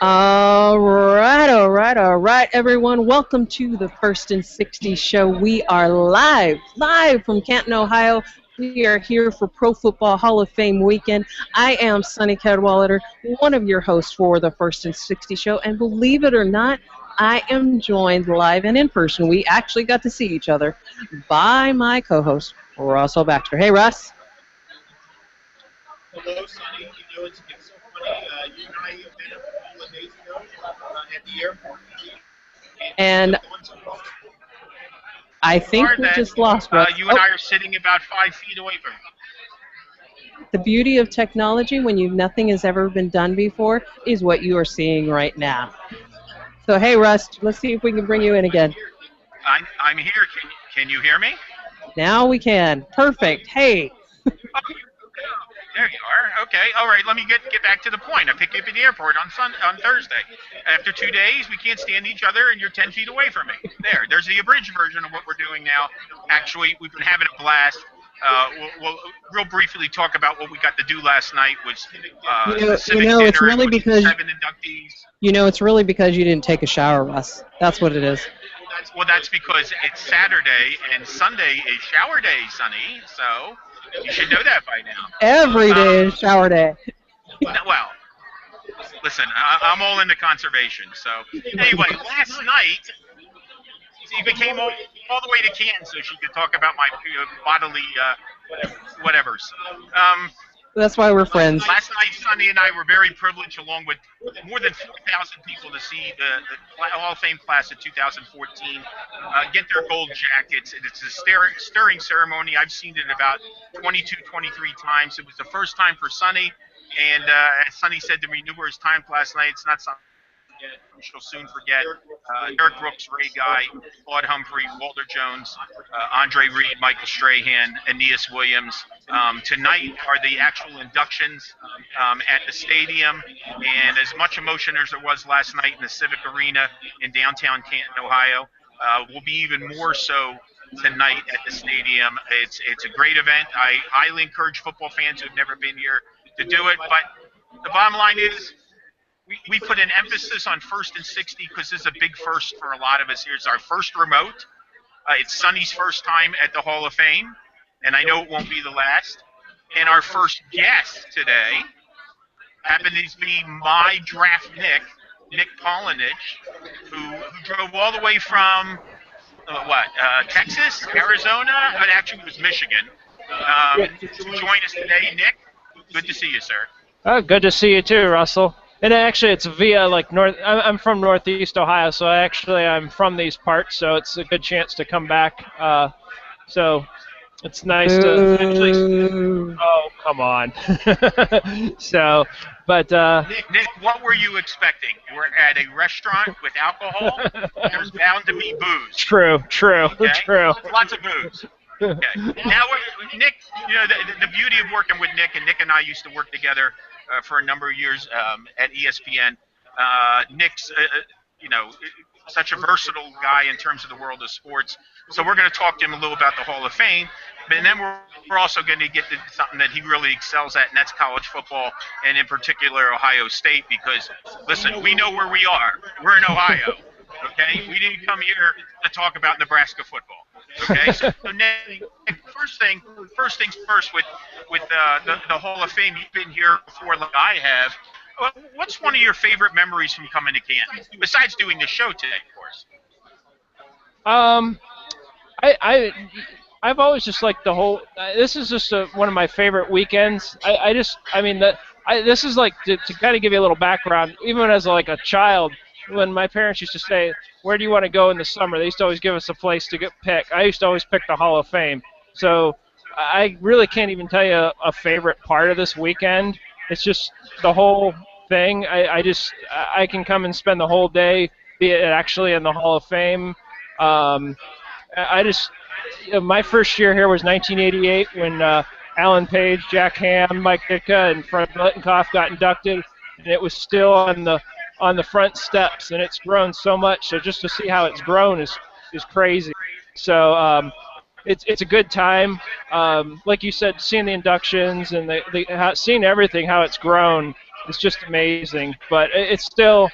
All right, everyone. Welcome to the First and 60 show. We are live from Canton, Ohio. We are here for Pro Football Hall of Fame weekend. I am Sonny Cadwallader, one of your hosts for the First and 60 show. And believe it or not, I am joined live and in person. We actually got to see each other by my co-host, Russell Baxter. Hey, Russ. Hello, Sonny. It's so funny. You and I met a couple of days ago at the airport. And I think we just lost Russ. You and I are sitting about 5 feet away from The beauty of technology when nothing has ever been done before is what you are seeing right now. So, hey, Russ, let's see if we can bring you in again. I'm here. Can you hear me? Now we can. Perfect. Hey. There you are. Okay. All right. Let me get back to the point. I picked you up at the airport on Thursday. After 2 days, we can't stand each other, and you're 10 feet away from me. There's the abridged version of what we're doing now. Actually, we've been having a blast. We'll real briefly talk about what we got to do last night. Was civic dinner it's really because 7 inductees. It's really because you didn't take a shower, Russ. That's what it is. That's because it's Saturday and Sunday is shower day, Sonny. So you should know that by now. Every day is shower day. Well, listen, I'm all into conservation. So anyway, last night she became all the way to Canton so she could talk about my bodily whatevers. That's why we're friends. Last night, Sonny and I were very privileged, along with more than 4,000 people, to see the Hall of Fame class of 2014 get their gold jackets. It's a stirring ceremony. I've seen it about 22, 23 times. It was the first time for Sonny, and as Sonny said to me numerous times last night, it's not something she'll soon forget. Eric Brooks, Ray Guy, Claude Humphrey, Walter Jones, Andre Reed, Michael Strahan, Aeneas Williams. Tonight are the actual inductions at the stadium, and as much emotion as there was last night in the Civic Arena in downtown Canton, Ohio, will be even more so tonight at the stadium. It's a great event. I highly encourage football fans who have never been here to do it, but the bottom line is, we put an emphasis on First and 60 because this is a big first for a lot of us here. It's our first remote. It's Sonny's first time at the Hall of Fame, and I know it won't be the last. And our first guest today happens to be my draft Nick Polinich, who drove all the way from, Texas, Arizona? Actually, it was Michigan. To join us today. Nick, good to see you, sir. Oh, good to see you too, Russell. And actually, it's via north. I'm from Northeast Ohio, so I'm from these parts. So it's a good chance to come back. So it's nice to actually. Oh, come on. Nick, what were you expecting? We're at a restaurant with alcohol. There's bound to be booze. True. Okay? True. Lots of booze. Okay. Now, Nick, the beauty of working with Nick, and Nick and I used to work together for a number of years at ESPN. Nick's, such a versatile guy in terms of the world of sports. So we're going to talk to him a little about the Hall of Fame, but then we're also going to get to something that he really excels at, and that's college football, and in particular Ohio State. Because listen, we know where we are. We're in Ohio. Okay, we didn't come here to talk about Nebraska football. Okay, so Nick, first things first. With the Hall of Fame, you've been here before, like I have. What's one of your favorite memories from coming to Canton, besides doing the show today, of course? I've always just liked the whole. This is just one of my favorite weekends. This is like to kind of give you a little background. Even as like a child, when my parents used to say, "Where do you want to go in the summer?" They used to always give us a place to pick. I used to always pick the Hall of Fame. So I really can't even tell you a favorite part of this weekend. It's just the whole thing. I can come and spend the whole day, be it actually in the Hall of Fame. My first year here was 1988 when Alan Page, Jack Ham, Mike Ditka, and Fred Littenkoff got inducted, and it was still on the front steps, and it's grown so much. So just to see how it's grown is crazy. So it's a good time. Like you said, seeing the inductions and seeing everything, how it's grown is just amazing. But it's still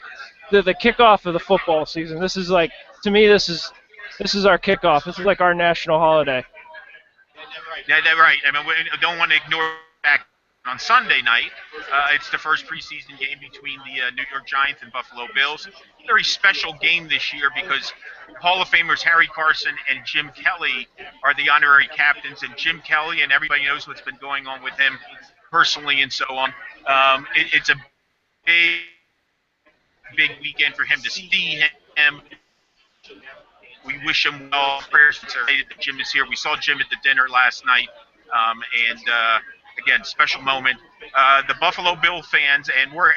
the kickoff of the football season. This is like, to me, this is our kickoff. This is like our national holiday. Yeah, that's right. I mean, we don't want to ignore the fact on Sunday night, it's the first preseason game between the New York Giants and Buffalo Bills. Very special game this year because Hall of Famers Harry Carson and Jim Kelly are the honorary captains, and Jim Kelly, and everybody knows what's been going on with him personally and so on. It's a big, big weekend for him to see him. We wish him well. Prayers for that Jim is here. We saw Jim at the dinner last night, and again, special moment. The Buffalo Bill fans, and we're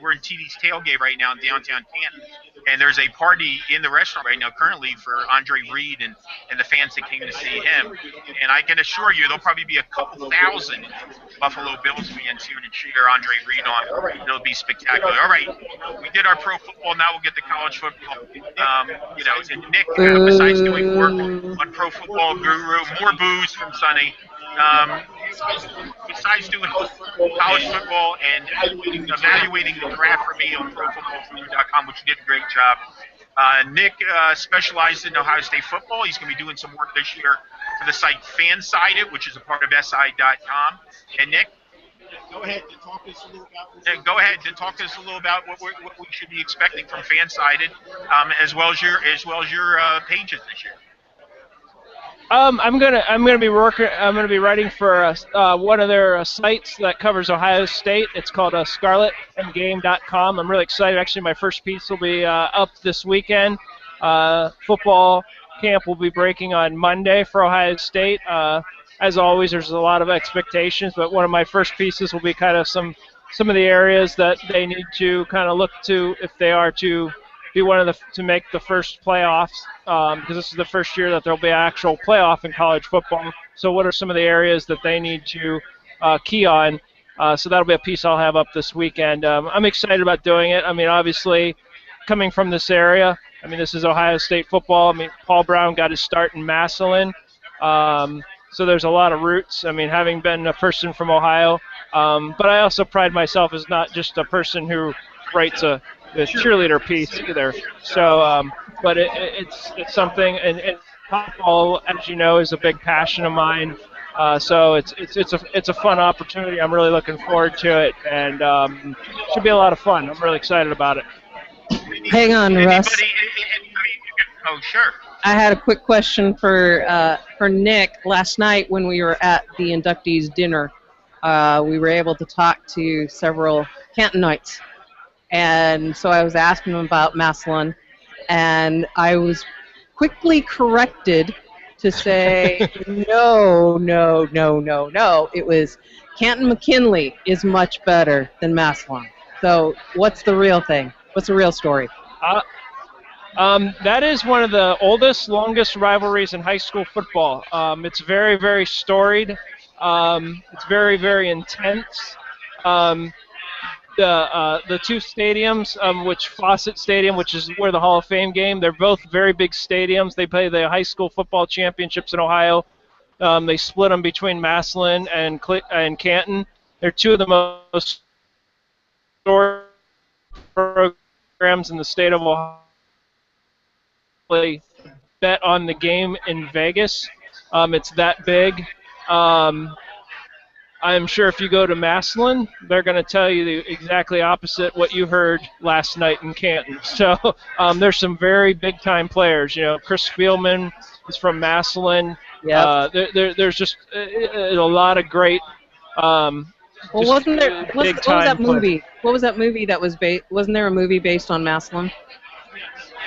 we're in TD's tailgate right now in downtown Canton, and there's a party in the restaurant right now currently for Andre Reed and the fans that came to see him. And I can assure you, there'll probably be a couple thousand Buffalo Bills fans here to cheer Andre Reed on. It'll be spectacular. All right, we did our pro football. Now we'll get to college football. And Nick, besides doing work on Pro Football Guru, more booze from Sonny. Besides doing college football and evaluating the draft for me on ProFootballGuru.com, which you did a great job. Nick specialized in Ohio State football. He's going to be doing some work this year for the site Fansided, which is a part of SI.com. And Nick, go ahead and talk to us a little about what we should be expecting from Fansided, as well as your pages this year. I'm gonna be writing for one of their sites that covers Ohio State. It's called ScarletandGame.com. I'm really excited. Actually, my first piece will be up this weekend. Football camp will be breaking on Monday for Ohio State. As always, there's a lot of expectations, but one of my first pieces will be kind of some of the areas that they need to kind of look to if they are to be to make the first playoffs, because this is the first year that there'll be an actual playoff in college football. So what are some of the areas that they need to key on? So that'll be a piece I'll have up this weekend. I'm excited about doing it. I mean, obviously, coming from this area, I mean, this is Ohio State football. I mean, Paul Brown got his start in Massillon. So there's a lot of roots. I mean, having been a person from Ohio, but I also pride myself as not just a person who writes the cheerleader piece either. So, but it's something, and football, as you know, is a big passion of mine. So it's a fun opportunity. I'm really looking forward to it, and should be a lot of fun. I'm really excited about it. Hang on, Russ. Oh, sure. I had a quick question for Nick. Last night when we were at the inductees dinner, we were able to talk to several Cantonites. And so I was asking him about Massillon, and I was quickly corrected to say, no. It was Canton McKinley is much better than Massillon. So what's the real thing? What's the real story? That is one of the oldest, longest rivalries in high school football. It's very, very storied. It's very, very intense. The two stadiums, which Fawcett Stadium, which is where the Hall of Fame game, they're both very big stadiums. They play the high school football championships in Ohio. They split them between Massillon and Canton. They're two of the most storied programs in the state of Ohio. Bet on the game in Vegas. It's that big. I'm sure if you go to Massillon, they're going to tell you the exactly opposite what you heard last night in Canton. So there's some very big-time players. You know, Chris Spielman is from Massillon. Yeah. There's just a lot of great. Well, wasn't there? What was that movie? Players. What was that movie that was based? Wasn't there a movie based on Massillon?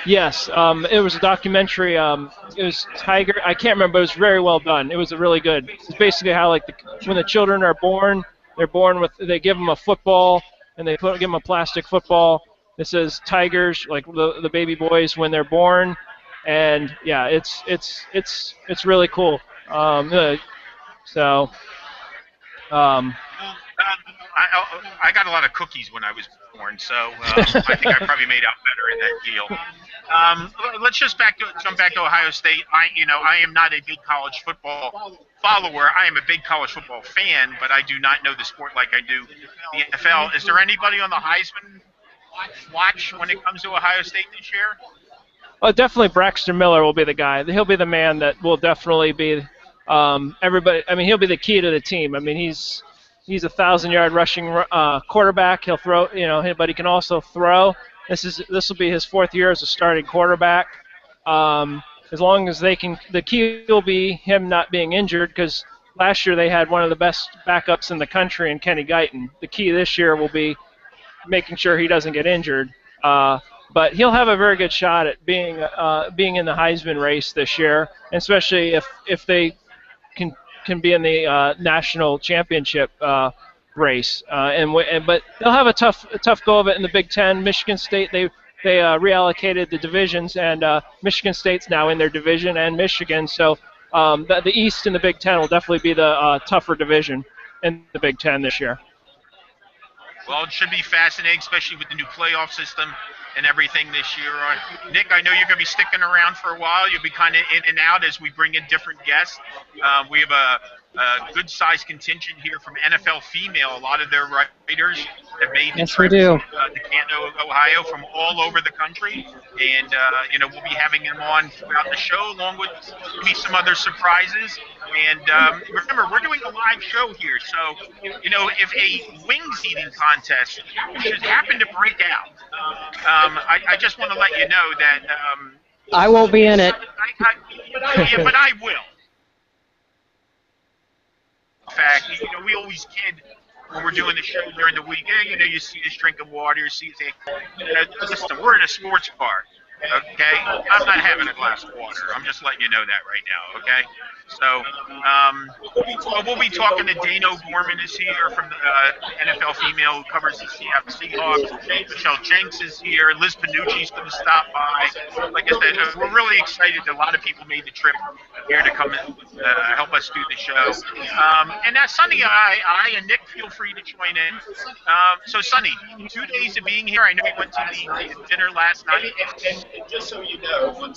Yes, it was a documentary. It was Tiger. I can't remember, but it was very well done. It was really good. It's basically how, like, when the children are born, they're born with. They give them a football, and they give them a plastic football. It says Tigers, like the baby boys when they're born, and yeah, it's really cool. I got a lot of cookies when I was born, so I think I probably made out better in that deal. Let's just jump back to Ohio State. I am not a big college football follower. I am a big college football fan, but I do not know the sport like I do the NFL. Is there anybody on the Heisman watch when it comes to Ohio State this year? Well, definitely Braxton Miller will be the guy. He'll be the man that will definitely be everybody. I mean, he'll be the key to the team. I mean, he's a 1,000-yard rushing quarterback. He'll throw, but he can also throw. This will be his 4th year as a starting quarterback. As long as they can, the key will be him not being injured, because last year they had one of the best backups in the country in Kenny Guyton. The key this year will be making sure he doesn't get injured. But he'll have a very good shot at being in the Heisman race this year, especially if they can be in the national championship race. But they'll have a tough go of it in the Big Ten. Michigan State, they reallocated the divisions, and Michigan State's now in their division, and Michigan. So the East in the Big Ten will definitely be the tougher division in the Big Ten this year. Well, it should be fascinating, especially with the new playoff system and everything this year. Nick, I know you're going to be sticking around for a while. You'll be kind of in and out as we bring in different guests. We have a good-sized contingent here from NFL Female. A lot of their writers have made the trip to Canton, Ohio, from all over the country. And, we'll be having them on throughout the show, along with maybe some other surprises. And remember, we're doing a live show here. So, if a wings eating contest should happen to break out, I just want to let you know that I won't be in it. But I will. In fact, we always kid when we're doing the show during the week. You see us drinking water, you see us. Listen, we're in a sports bar. Okay, I'm not having a glass of water. I'm just letting you know that right now. Okay, so we'll be talking to Dano Gorman is here from the NFL Female, who covers the Seattle Seahawks. Michelle Jenks is here. Liz Panucci's going to stop by. Like I said, we're really excited that a lot of people made the trip here to come and help us do the show. And now Sonny and Nick, feel free to join in. So Sonny, 2 days of being here. I know you went to the dinner last night. And just so you know,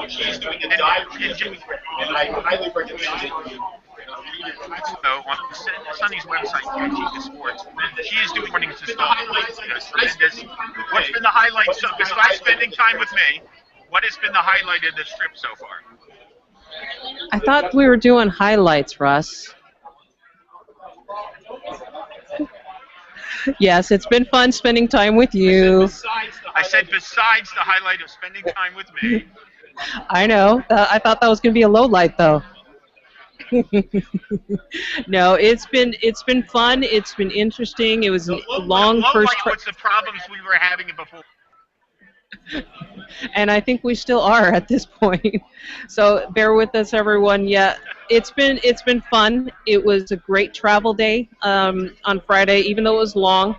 she's doing a dive and I highly recommend it. On Sonny's website, QT Sports, she is doing mornings and stuff. Tremendous. What's been the highlight? So besides spending time with me, what has been the highlight of this trip so far? I thought we were doing highlights, Russ. Yes, it's been fun spending time with you. I said besides the highlight of spending time with me. I know. I thought that was going to be a low light, though. No, it's been fun. It's been interesting. It was a long first trip. What's the problems we were having before? And I think we still are at this point. So bear with us, everyone. Yeah, it's been fun. It was a great travel day on Friday, even though it was long.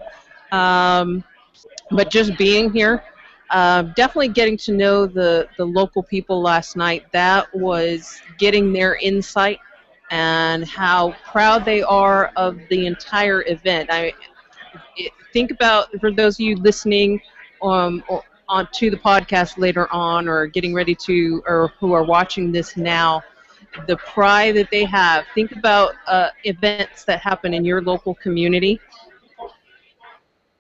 But just being here, definitely getting to know the local people last night. That was getting their insight and how proud they are of the entire event. Think about, for those of you listening onto the podcast later on, or getting ready to, or who are watching this now, the pride that they have. Think about events that happen in your local community,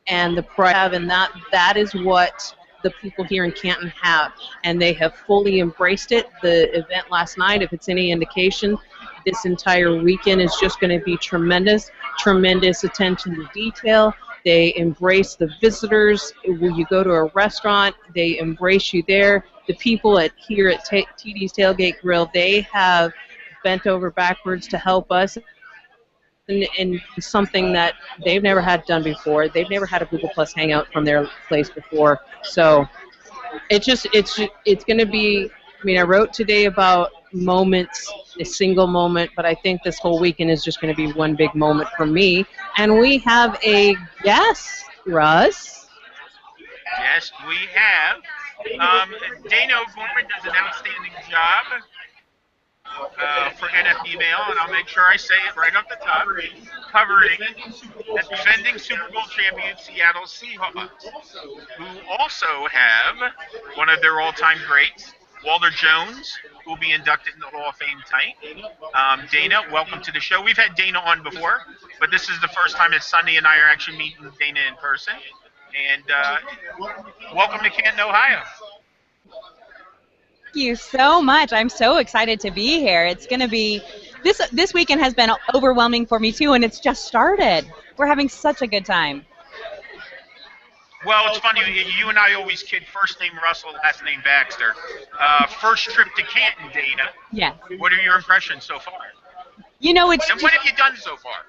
and the pride, and that is what the people here in Canton have, and they have fully embraced it. The event last night, if it's any indication, this entire weekend is just going to be tremendous attention to detail. They embrace the visitors. When you go to a restaurant, they embrace you there. The people here at TD's Tailgate Grill, they have bent over backwards to help us in something that they've never had done before. They've never had a Google Plus Hangout from their place before. So it's going to be, I wrote today about moments, a single moment, but I think this whole weekend is just going to be one big moment for me. And we have a guest, Russ. Yes, we have. Dano Gorman does an outstanding job for NFBmail, and I'll make sure I say it right off the top, covering the defending Super Bowl champion Seattle Seahawks, who also have one of their all-time greats, Walter Jones, who will be inducted in the Hall of Fame tonight. Dana, welcome to the show. We've had Dana on before, but this is the first time that Sunny and I are actually meeting Dana in person. And welcome to Canton, Ohio. Thank you so much. I'm so excited to be here. It's going to be this weekend has been overwhelming for me too, and it's just started. We're having such a good time. Well, it's funny. You and I always kid. First name Russell, last name Baxter. First trip to Canton, Dana. Yes. What are your impressions so far? You know, it's. And what have you done so far?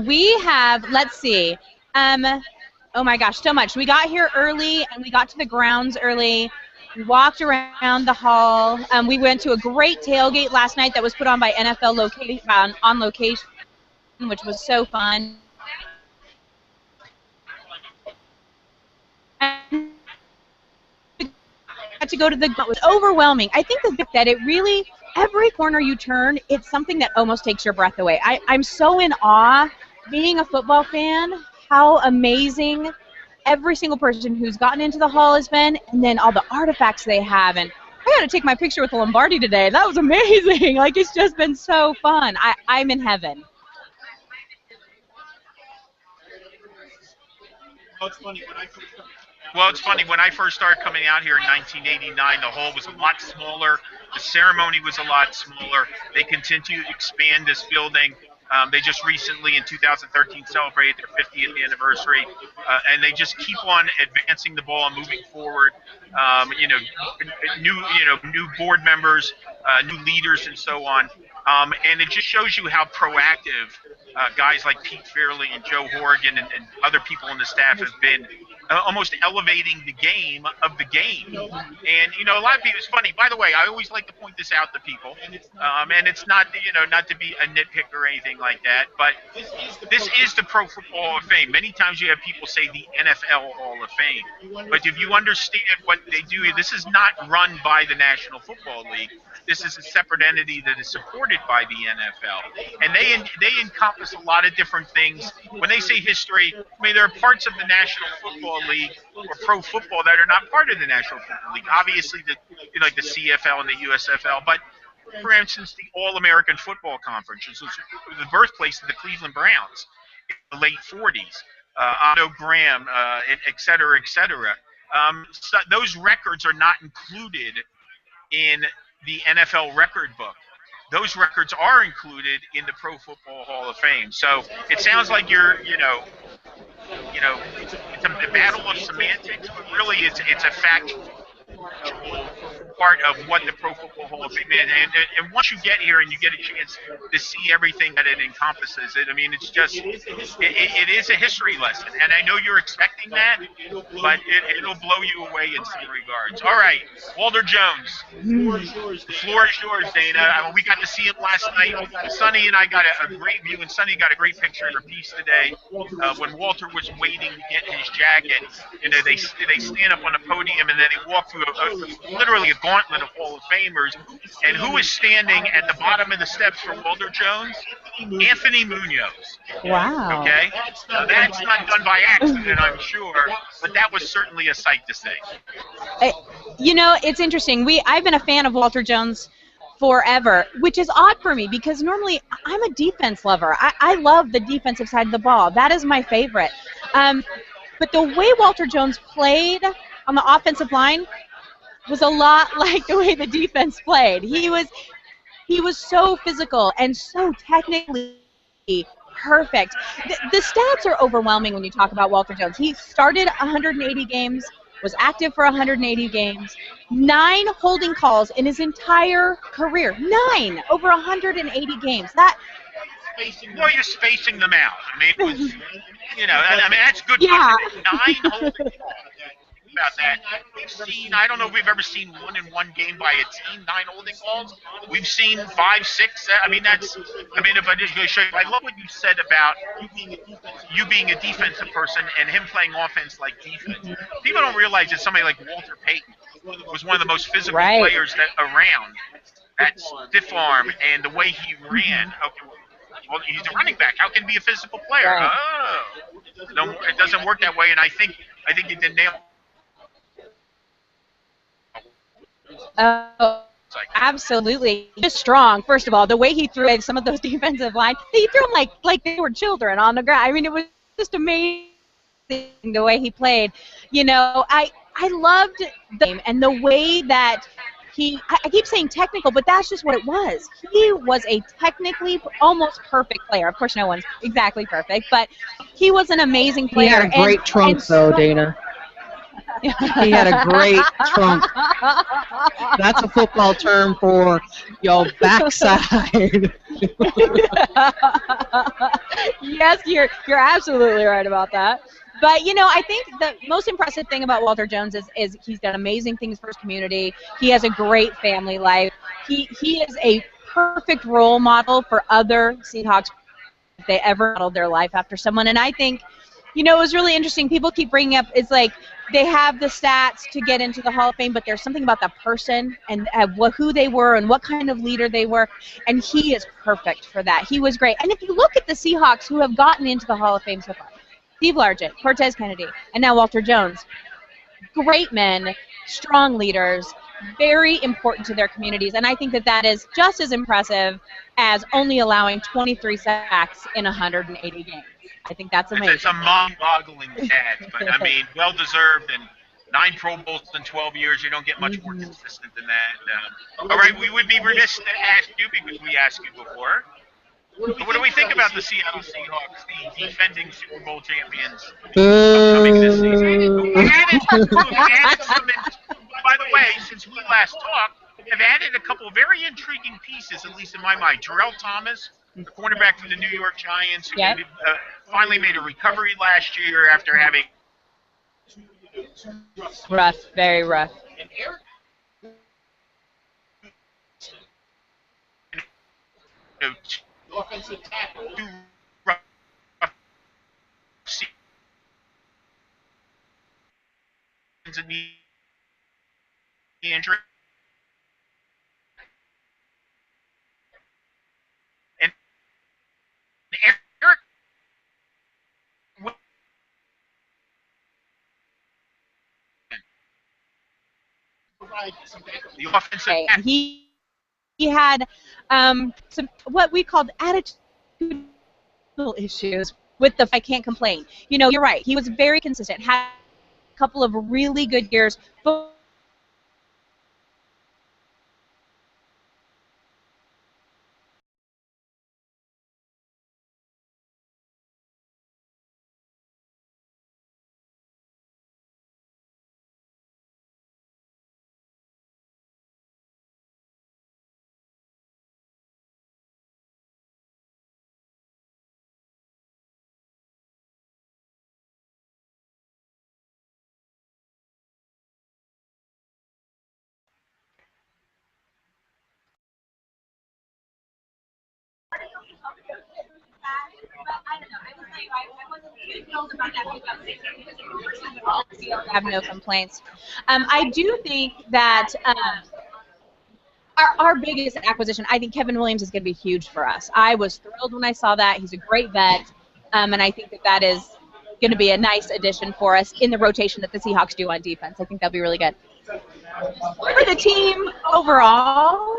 We have. Let's see. Oh my gosh, so much. We got here early, and we got to the grounds early. We walked around the hall. We went to a great tailgate last night that was put on by NFL on location, which was so fun. And got to go to it was overwhelming. I think that it really, every corner you turn, it's something that almost takes your breath away. I'm so in awe, being a football fan, how amazing every single person who's gotten into the hall has been, and then all the artifacts they have. And I got to take my picture with the Lombardi today. That was amazing. Like, it's just been so fun. I'm in heaven. Well, it's funny. When I first started coming out here in 1989, the hall was a lot smaller. The ceremony was a lot smaller. They continue to expand this building. They just recently, in 2013, celebrated their 50th anniversary, and they just keep on advancing the ball and moving forward. New board members, new leaders, and so on. And it just shows you how proactive guys like Pete Fairley and Joe Horgan and other people on the staff have been, almost elevating the game of the game. And, a lot of people, it's funny, by the way, I always like to point this out to people, and it's not, not to be a nitpick or anything like that, but this is the Pro Football Hall of Fame. Many times you have people say the NFL Hall of Fame, but if you understand what they do, this is not run by the National Football League. This is a separate entity that is supported by the NFL, and they encompass a lot of different things. When they say history, I mean, there are parts of the National Football League or pro football that are not part of the National Football League. Obviously, like the CFL and the USFL, but for instance, the All-American Football Conference, which was the birthplace of the Cleveland Browns in the late 40s, Otto Graham, et cetera, et cetera. So those records are not included in the NFL record book. Those records are included in the Pro Football Hall of Fame. So it sounds like it's a battle of semantics, but really it's a factual part of what the Pro Football Hall of Fame is. And once you get here and you get a chance to see everything that it encompasses, I mean, it's just, it is a history lesson. And I know you're expecting that, but it'll blow you away in some regards. All right, Walter Jones. The floor is yours, Dana. We got to see him last night. Sonny and I got a great view, and Sonny got a great picture in her piece today. When Walter was waiting to get his jacket, they stand up on the podium and then they walk through literally a gauntlet of Hall of Famers. And who is standing at the bottom of the steps for Walter Jones? Anthony Munoz. Wow. Okay? Now, that's not done by accident, I'm sure, but that was certainly a sight to see. It's interesting. I've been a fan of Walter Jones forever, which is odd for me because normally I'm a defense lover. I love the defensive side of the ball. That is my favorite. But the way Walter Jones played on the offensive line was a lot like the way the defense played. He was so physical and so technically perfect. The stats are overwhelming when you talk about Walter Jones. He started 180 games, was active for 180 games, 9 holding calls in his entire career. 9 over 180 games. Well, you're spacing them out. I mean, that's good. Yeah. 9 holding calls. About that. We've seen, I don't know if we've ever seen 1 in 1 game by a team, 9 holding calls. We've seen 5, 6. If I just go show you, I love what you said about you being a defensive person and him playing offense like defense. People don't realize that somebody like Walter Payton was one of the most physical players around. that stiff arm and the way he ran. Okay, well, he's a running back. How can he be a physical player? Right. Oh, no, it doesn't work that way. And I think he did nail. Oh, absolutely. Just strong. First of all, the way he threw at some of those defensive line, he threw them like they were children on the ground. I mean, it was just amazing the way he played. You know, I loved the game and the way that I keep saying technical, but that's just what it was. He was a technically almost perfect player. Of course, no one's exactly perfect, but he was an amazing He player. had a great trunk, though, Dana. He had a great trunk. That's a football term for your backside. Yes, you're absolutely right about that. But, you know, I think the most impressive thing about Walter Jones is he's done amazing things for his community. He has a great family life. He is a perfect role model for other Seahawks if they ever modeled their life after someone. And I think, you know, it was really interesting. People keep bringing up, it's like they have the stats to get into the Hall of Fame, but there's something about the person and who they were and what kind of leader they were. And he is perfect for that. He was great. And if you look at the Seahawks who have gotten into the Hall of Fame so far, Steve Largent, Cortez Kennedy, and now Walter Jones. Great men, strong leaders, very important to their communities, and I think that is just as impressive as only allowing 23 sacks in 180 games. I think that's amazing. It's a mind-boggling stat, but I mean, well-deserved, and 9 Pro Bowls in 12 years. You don't get much more consistent than that. All right, we would be remiss to ask you because we asked you before. What do we think about the Seattle Seahawks, the defending Super Bowl champions, upcoming this season? By the way, since we last talked, have added a couple of very intriguing pieces, at least in my mind. Terrell Thomas, the cornerback for the New York Giants, who finally made a recovery last year after having rough, very rough. Offensive tackle. Injury. And Eric, the offensive tackle. He had some what we called attitudinal issues with the I can't complain. You know, you're right. He was very consistent. Had a couple of really good years. But I have no complaints. I do think that our biggest acquisition, I think Kevin Williams is going to be huge for us. I was thrilled when I saw that. He's a great vet, and I think that is going to be a nice addition for us in the rotation that the Seahawks do on defense. I think that'll be really good. For the team overall,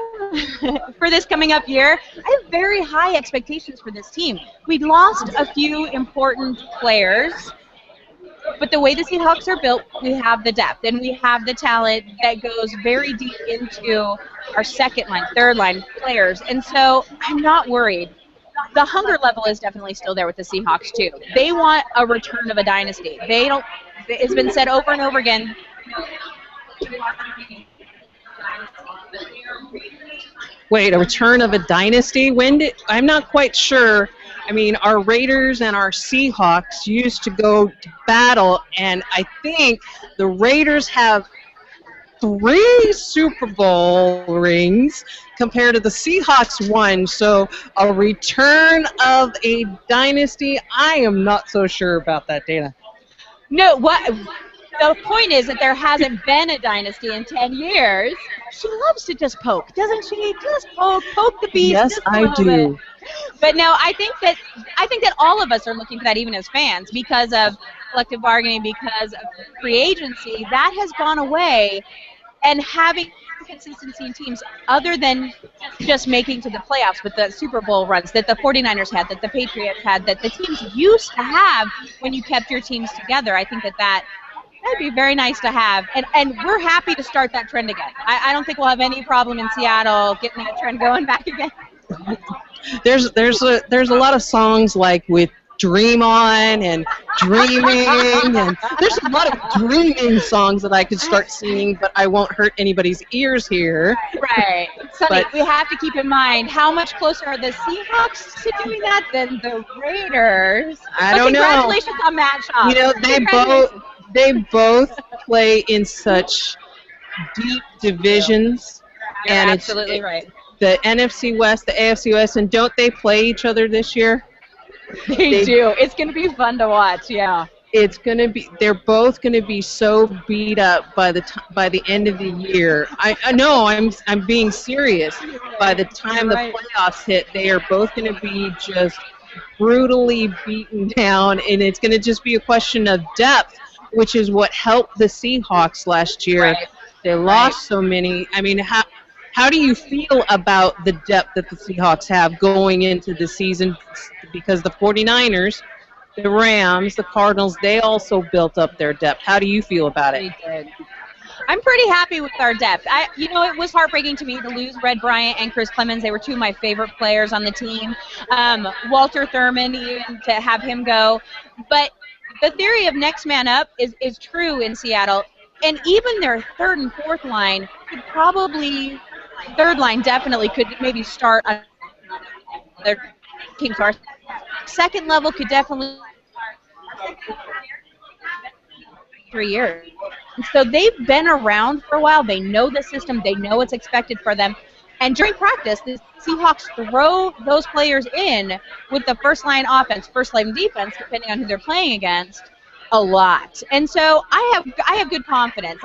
for this coming up year, I have very high expectations for this team. We lost a few important players, but the way the Seahawks are built, we have the depth, and we have the talent that goes very deep into our second line, third line players, and so I'm not worried. The hunger level is definitely still there with the Seahawks, too. They want a return of a dynasty. They don't. It's been said over and over again. Wait, a return of a dynasty? I'm not quite sure. I mean, our Raiders and our Seahawks used to go to battle, and I think the Raiders have 3 Super Bowl rings compared to the Seahawks 1. So a return of a dynasty, I am not so sure about that, Dana. No, what? the point is that there hasn't been a dynasty in 10 years. She loves to just poke, doesn't she? Just poke the beast Yes, just a I little do. bit. But no, I think that all of us are looking for that, even as fans, because of collective bargaining, because of free agency. That has gone away, and having consistency in teams other than just making to the playoffs with the Super Bowl runs that the 49ers had, that the Patriots had, that the teams used to have when you kept your teams together. I think that'd be very nice to have, and we're happy to start that trend again. I don't think we'll have any problem in Seattle getting that trend going back again. There's a lot of songs like with Dream On and Dreaming, and there's a lot of dreaming songs that I could start singing, but I won't hurt anybody's ears here. Right. Sonny, But- we have to keep in mind how much closer are the Seahawks to doing that than the Raiders. I don't know. Congratulations on Matt Schaub. You know, Congratulations. they both play in such deep divisions, You're and absolutely it's right. the NFC West, the AFC West, and don't they play each other this year? They do. It's going to be fun to watch. Yeah. It's gonna be. They're both gonna be so beat up by the end of the year. I know. I'm being serious. By the time You're the right. playoffs hit, they are both gonna be just brutally beaten down, and it's gonna just be a question of depth, which is what helped the Seahawks last year. Right. They lost so many. I mean, how do you feel about the depth that the Seahawks have going into the season? Because the 49ers, the Rams, the Cardinals, they also built up their depth. How do you feel about it? They did. I'm pretty happy with our depth. It was heartbreaking to me to lose Red Bryant and Chris Clemens. They were two of my favorite players on the team. Walter Thurman, even to have him go. But the theory of next man up is true in Seattle. And even their third and fourth line third line definitely could maybe start on their teams. Our second level could definitely 3 years. And so they've been around for a while. They know the system. They know what's expected for them. And during practice, the Seahawks throw those players in with the first line offense, first line defense, depending on who they're playing against, a lot. And so I have good confidence.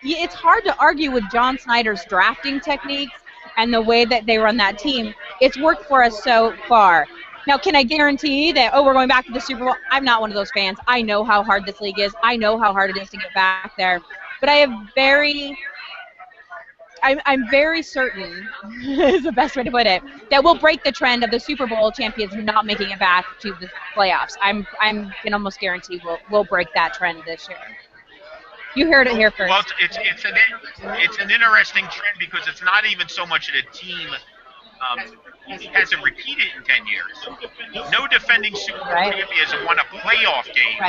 It's hard to argue with John Snyder's drafting techniques and the way that they run that team. It's worked for us so far. Now, can I guarantee that, we're going back to the Super Bowl? I'm not one of those fans. I know how hard this league is. I know how hard it is to get back there. But I'm very certain, is the best way to put it, that we'll break the trend of the Super Bowl champions not making it back to the playoffs. I can almost guarantee we'll break that trend this year. You heard it here first. Well, it's an interesting trend because it's not even so much that a team hasn't repeated in 10 years. No defending Super Bowl champion has won a playoff game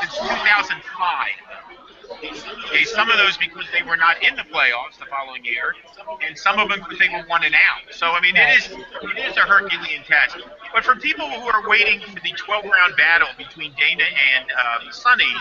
since 2005. Okay, some of those because they were not in the playoffs the following year, and some of them because they were 1-out. So I mean, it is a Herculean task. But for people who are waiting for the 12-round battle between Dana and Sonny,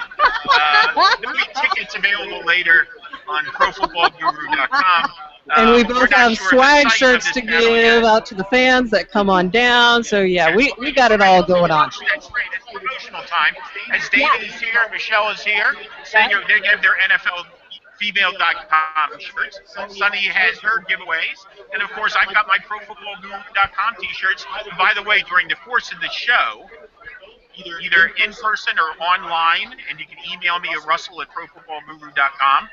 there'll be tickets available later on ProFootballGuru.com. And we both have swag shirts to give out to the fans that come on down. So yeah, we got it all going on. That's right. It's promotional time. As David is here, Michelle is here. They have their NFLfemale.com shirts. Sunny has her giveaways. And of course, I've got my ProFootballGuru.com t-shirts. And by the way, during the course of the show, either in person or online, and you can email me at russell@profootballguru.com.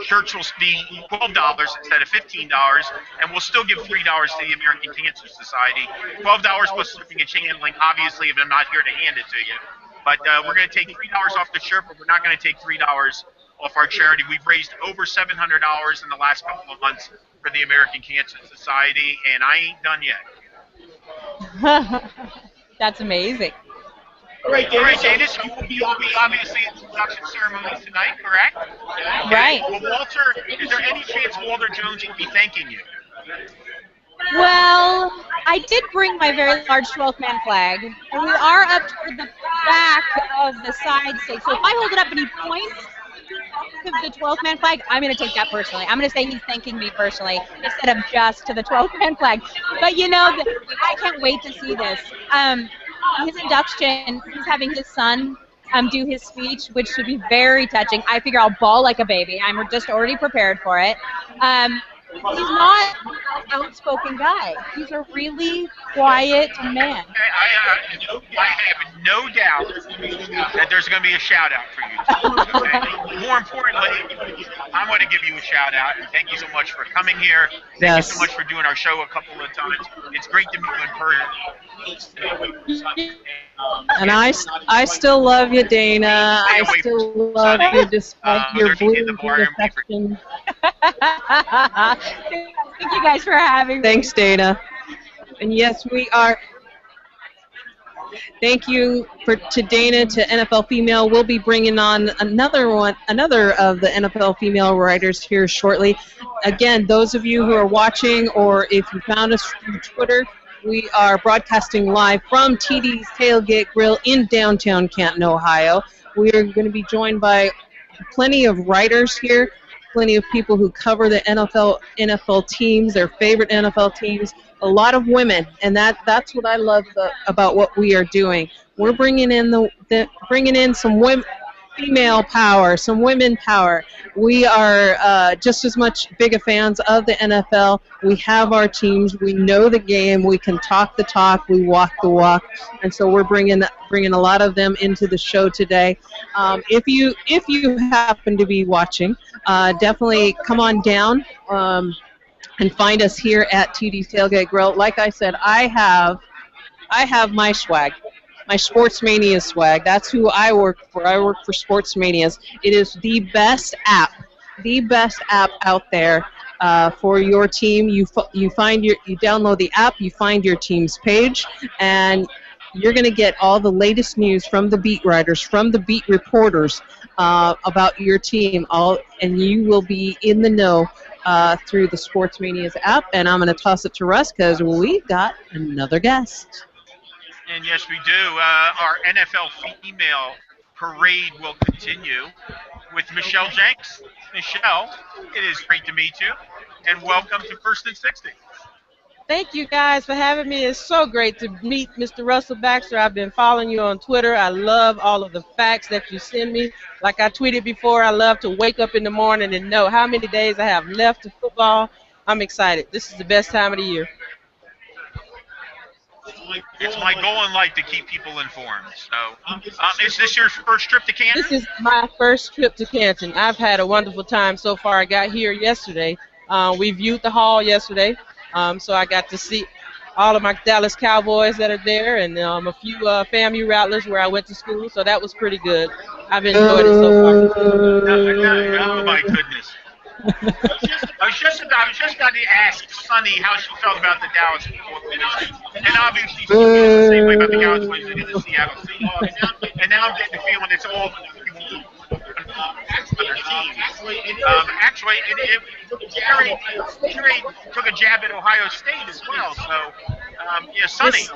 Shirts will be $12 instead of $15, and we'll still give $3 to the American Cancer Society. $12 plus shipping and handling, obviously, if I'm not here to hand it to you. But we're going to take $3 off the shirt, but we're not going to take $3 off our charity. We've raised over $700 in the last couple of months for the American Cancer Society, and I ain't done yet. That's amazing. All right, Danis, you will be obviously in the production ceremonies tonight, correct? Right. Well, Walter, is there any chance Walter Jones will be thanking you? Well, I did bring my very large 12th man flag, and we are up toward the back of the side stage. So if I hold it up and he points to the 12th man flag, I'm going to take that personally. I'm going to say he's thanking me personally instead of just to the 12th man flag. But I can't wait to see this. His induction, he's having his son do his speech, which should be very touching. I figure I'll bawl like a baby. I'm just already prepared for it. He's not an outspoken guy. He's a really quiet man. I have no doubt that there's going to be a shout out for you. Okay? More importantly, I want to give you a shout out and thank you so much for coming here. Thank you so much for doing our show a couple of times. It's great to meet you in person. And I still love you, Dana. I still love you despite your bleeding affection. Thank you guys for having me. Thanks, Dana. And yes, we are. Thank you to Dana, to NFL Female. We'll be bringing on another of the NFL Female writers here shortly. Again, those of you who are watching, or if you found us through Twitter, we are broadcasting live from TD's Tailgate Grill in downtown Canton, Ohio. We are going to be joined by plenty of writers here, plenty of people who cover the NFL teams, their favorite NFL teams, a lot of women, and that's what I love about what we are doing. We're bringing in some women, female power, some women power. We are just as much big fans of the NFL. We have our teams. We know the game. We can talk the talk. We walk the walk. And so we're bringing a lot of them into the show today. If you happen to be watching, definitely come on down and find us here at TD's Tailgate Grill. Like I said, I have my swag. My Sports Mania swag. That's who I work for. I work for Sports Manias. It is the best app out there for your team. You download the app, you find your team's page, and you're going to get all the latest news from the beat writers, from the beat reporters about your team. And you will be in the know through the Sports Manias app. And I'm going to toss it to Russ because we got another guest. And yes, we do. Our NFL Female Parade will continue with Michelle Jenks. Michelle, it is great to meet you, and welcome to First and 60. Thank you guys for having me. It's so great to meet Mr. Russell Baxter. I've been following you on Twitter. I love all of the facts that you send me. Like I tweeted before, I love to wake up in the morning and know how many days I have left to football. I'm excited. This is the best time of the year. It's my goal in life to keep people informed. So, is this your first trip to Canton? This is my first trip to Canton. I've had a wonderful time so far. I got here yesterday. We viewed the hall yesterday, so I got to see all of my Dallas Cowboys that are there, and a few FAMU Rattlers where I went to school. So that was pretty good. I've enjoyed it so far. Oh my goodness. I was just about to ask Sunny how she felt about the Dallas Cowboys, and obviously she feels the same way about the Cowboys and the Seattle Seahawks. And now I'm getting the feeling it's all other teams. Actually, Jerry took a jab at Ohio State as well. So, yeah, Sunny.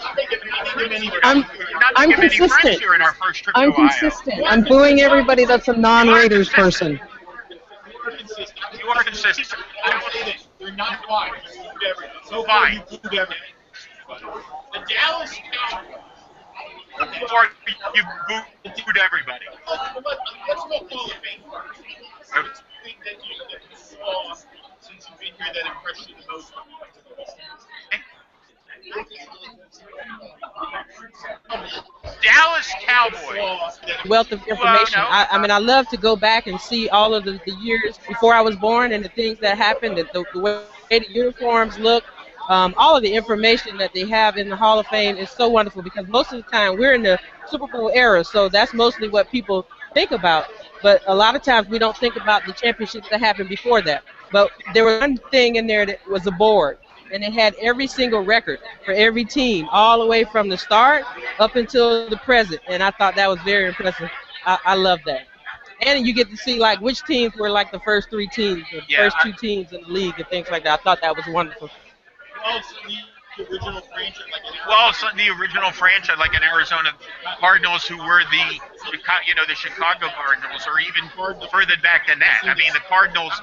I'm consistent. Here in our first trip I'm to Ohio. consistent. I'm booing everybody that's a non-Raiders person. You are consistent. They're not fine. So fine. The Dallas Cowboys. Or you booed everybody. Let's go Hall of Fame first. I think that you saw, since you've been here, that impressed you the most. Dallas Cowboys. Wealth of information. I love to go back and see all of the years before I was born and the things that happened, the way the uniforms look, all of the information that they have in the Hall of Fame is so wonderful because most of the time we're in the Super Bowl era, so that's mostly what people think about. But a lot of times we don't think about the championships that happened before that. But there was one thing in there that was a board, and it had every single record for every team, all the way from the start up until the present. And I thought that was very impressive. I love that. And you get to see like which teams were like the first three teams, or the first two teams in the league, and things like that. I thought that was wonderful. The original franchise, the original franchise, like an Arizona Cardinals, who were the the Chicago Cardinals, or even further back than that. I mean, the Cardinals,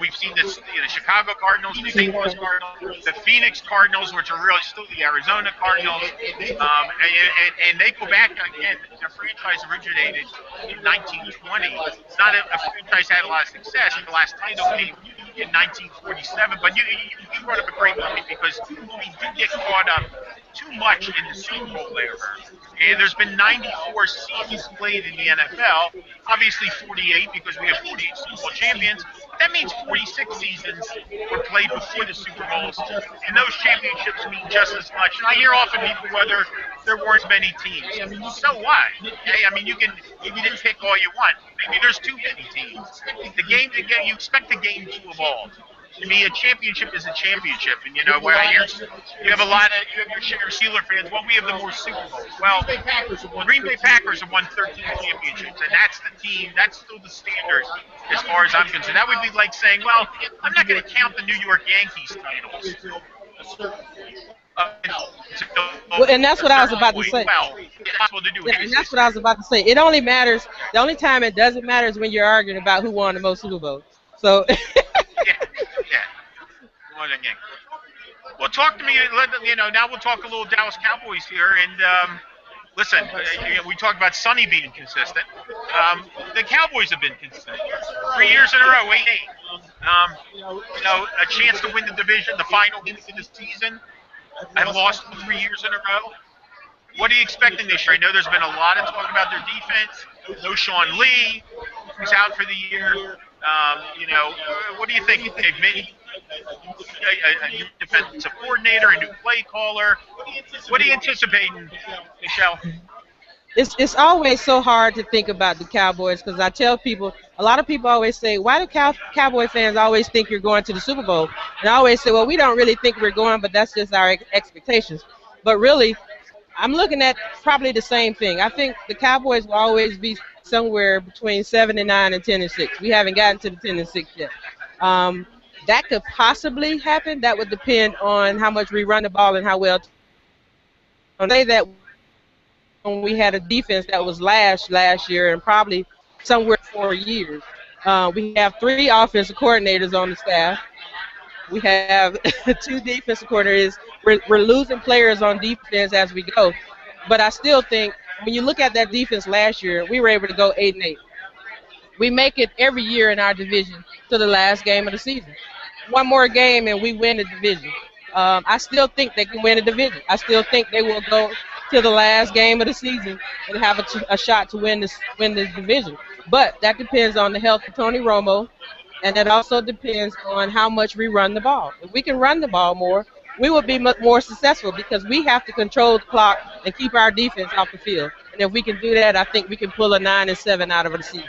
we've seen this, the Chicago Cardinals, the St. Louis Cardinals, the Phoenix Cardinals, which are really still the Arizona Cardinals, and they go back again. The franchise originated in 1920. It's not a franchise that had a lot of success. The last title came in 1947. But you brought up a great point, because we did get caught up too much in the Super Bowl era. And there's been 94 seasons played in the NFL. Obviously 48, because we have 48 Super Bowl champions. That means 46 seasons were played before the Super Bowls, and those championships mean just as much. And I hear often people whether there weren't many teams. So what? Okay? I mean, you can pick all you want. Maybe there's too many teams. The game, you expect the game to evolve. To me, a championship is a championship, and where you have your share of Steeler fans. Well, we have the more Super Bowls. Well, the Green Bay Packers have won 13 championships, and that's the team. That's still the standard as far as I'm concerned. That would be like saying, well, I'm not going to count the New York Yankees titles. Well, and that's what I was about to say. And that's what I was about to say. It only matters. The only time it doesn't matter is when you're arguing about who won the most Super Bowls. So. Well, talk to me. Now we'll talk a little Dallas Cowboys here. And listen, we talked about Sonny being consistent. The Cowboys have been consistent. 3 years in a row, 8-8. A chance to win the division, the final game of the season. I've lost 3 years in a row. What are you expecting this year? I know there's been a lot of talk about their defense. No Sean Lee, who's out for the year. What do you think? A new defensive coordinator, a new play caller. What are you anticipating, Michelle? It's always so hard to think about the Cowboys, because I tell people, a lot of people always say, why do Cowboy fans always think you're going to the Super Bowl? And I always say, well, we don't really think we're going, but that's just our expectations. But really, I'm looking at probably the same thing. I think the Cowboys will always be somewhere between 7-9 and 10-6. We haven't gotten to the 10-6 yet. That could possibly happen. That would depend on how much we run the ball and how well. I say that when we had a defense that was last year and probably somewhere 4 years. We have 3 offensive coordinators on the staff. We have 2 defensive coordinators. We're losing players on defense as we go. But I still think when you look at that defense last year, we were able to go 8-8. We make it every year in our division to the last game of the season. One more game and we win the division. I still think they can win the division. I still think they will go to the last game of the season and have a shot to win this division. But that depends on the health of Tony Romo, and it also depends on how much we run the ball. If we can run the ball more, we will be much more successful, because we have to control the clock and keep our defense off the field. And if we can do that, I think we can pull a 9-7 out of the season.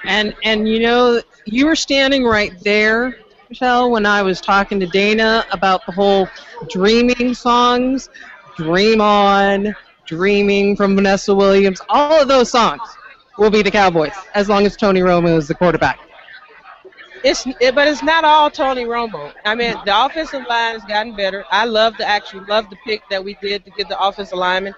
And you were standing right there, Michelle, when I was talking to Dana about the whole dreaming songs, Dream On, Dreaming from Vanessa Williams. All of those songs will be the Cowboys as long as Tony Romo is the quarterback. But it's not all Tony Romo. I mean, the offensive line has gotten better. I love the pick that we did to get the offensive lineman.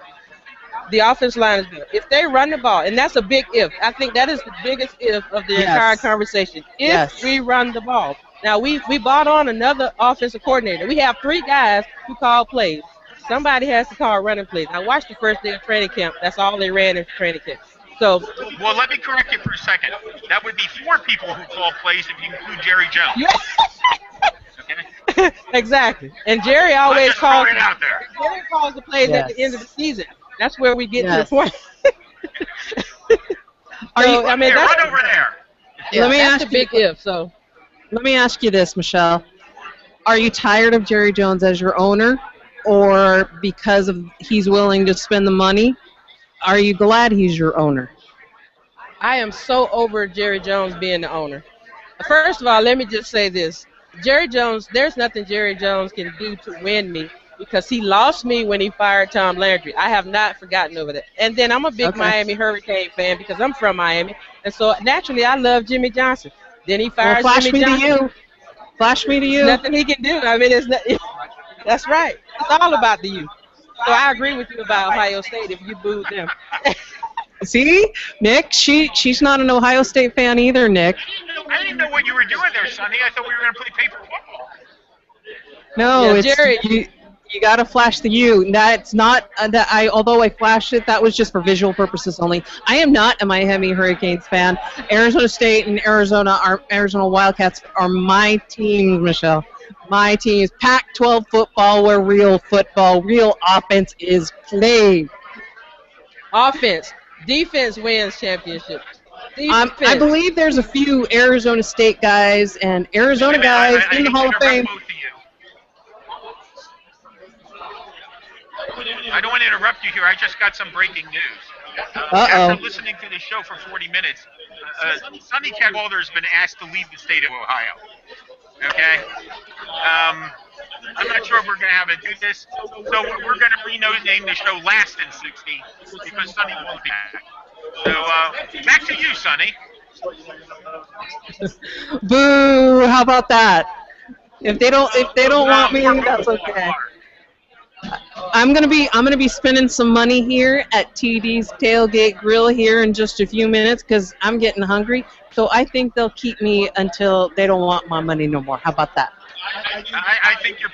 The offensive line is good. If they run the ball, and that's a big if. I think that is the biggest if of the entire conversation. If we run the ball. Now, we brought on another offensive coordinator. We have 3 guys who call plays. Somebody has to call running plays. I watched the first day of training camp. That's all they ran in training camp. So, well, let me correct you for a second. That would be 4 people who call plays if you include Jerry Jones. Okay? Exactly. And Jerry always calls it out there. Jerry calls the plays at the end of the season. That's where we get to the point. Run over there. Yeah, let me ask you, big if. So, let me ask you this, Michelle. Are you tired of Jerry Jones as your owner, or because of he's willing to spend the money? Are you glad he's your owner? I am so over Jerry Jones being the owner. First of all, let me just say this. Jerry Jones, there's nothing Jerry Jones can do to win me, because he lost me when he fired Tom Landry. I have not forgotten over that. And then I'm a big Miami Hurricane fan because I'm from Miami. And so naturally I love Jimmy Johnson. Then he fired Jimmy Johnson. Flash me to you. There's nothing he can do. I mean, that's right. It's all about the youth. So I agree with you about Ohio State if you booed them. See, Nick, she's not an Ohio State fan either, Nick. I didn't know what you were doing there, Sonny. I thought we were going to play paper football. No, Yeah, it's Jerry. you got to flash the U. That's not that I. Although I flashed it, that was just for visual purposes only. I am not a Miami Hurricanes fan. Arizona State and Arizona Wildcats are my teams, Michelle. My teams. Pac-12 football, where real football, real offense is played. Offense. Defense wins championships. I Defense. believe there's a few Arizona State guys and Arizona guys in the Hall of Fame. Both of you. I don't want to interrupt you here. I just got some breaking news. After listening to this show for 40 minutes, Sonny Cadwalder has been asked to leave the state of Ohio. Okay? I'm not sure if we're going to have to do this. So we're going to rename the show Last in 60 because Sonny won't be back. So back to you, Sonny. Boo! How about that? If they don't want me, that's okay. I'm gonna be spending some money here at TD's Tailgate Grill here in just a few minutes because I'm getting hungry. So I think they'll keep me until they don't want my money no more. How about that? I think it's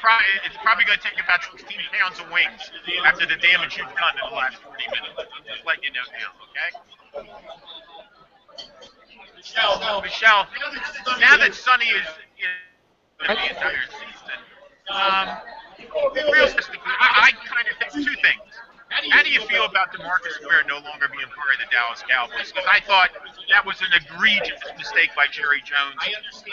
probably going to take about 16 pounds of wings after the damage you've done in the last 40 minutes. I'm just letting you know now, okay? Michelle, now that Sonny is in the entire season, realistically, I kind of think two things. How do you feel about DeMarcus Ware no longer being part of the Dallas Cowboys? Because I thought that was an egregious mistake by Jerry Jones.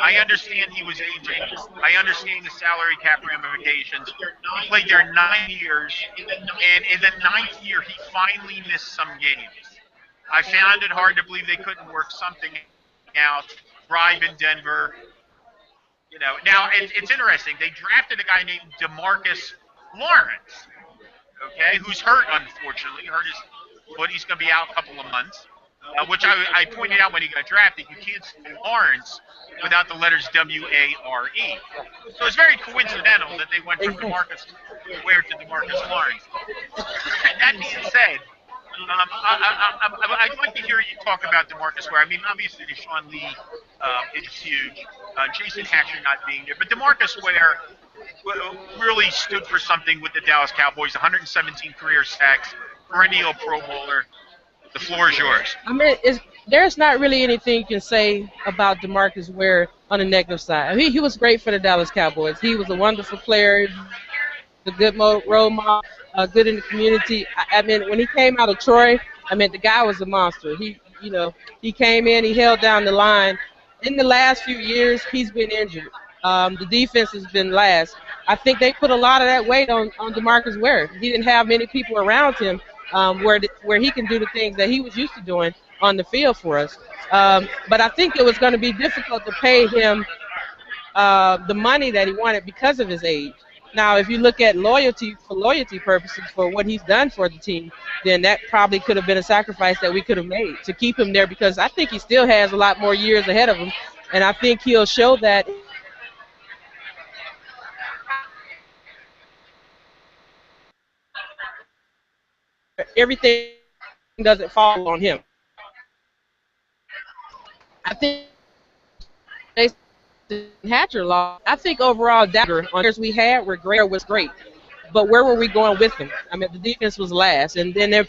I understand he was aging. I understand the salary cap ramifications. He played there 9 years, and in the 9th year, he finally missed some games. I found it hard to believe they couldn't work something out. Bribe in Denver. You know, now it's interesting. They drafted a guy named DeMarcus Lawrence. Okay, who's hurt, unfortunately. Hurt his foot. He's going to be out a couple of months, which I pointed out when he got drafted. You can't spell Lawrence without the letters W-A-R-E. So it's very coincidental that they went from DeMarcus Ware to DeMarcus Lawrence. That being said, I'd like to hear you talk about DeMarcus Ware. I mean, obviously, Sean Lee is huge. Jason Hatcher not being there. But DeMarcus Ware really stood for something with the Dallas Cowboys. 117 career sacks, perennial Pro Bowler. The floor is yours. I mean, there's not really anything you can say about DeMarcus Ware on the negative side. He was great for the Dallas Cowboys. He was a wonderful player, a good role model, good in the community. I mean, when he came out of Troy, I mean, the guy was a monster. He came in, he held down the line. In the last few years, he's been injured. The defense has been last. I think they put a lot of that weight on DeMarcus Ware. He didn't have many people around him where he can do the things that he was used to doing on the field for us. But I think it was going to be difficult to pay him the money that he wanted because of his age. Now, if you look at loyalty purposes for what he's done for the team, then that probably could have been a sacrifice that we could have made to keep him there because I think he still has a lot more years ahead of him, and I think he'll show that everything doesn't fall on him. I think Hatcher lost. I think overall, Dagger on years we had where Greer was great, but where were we going with him? I mean, the defense was last, and then they've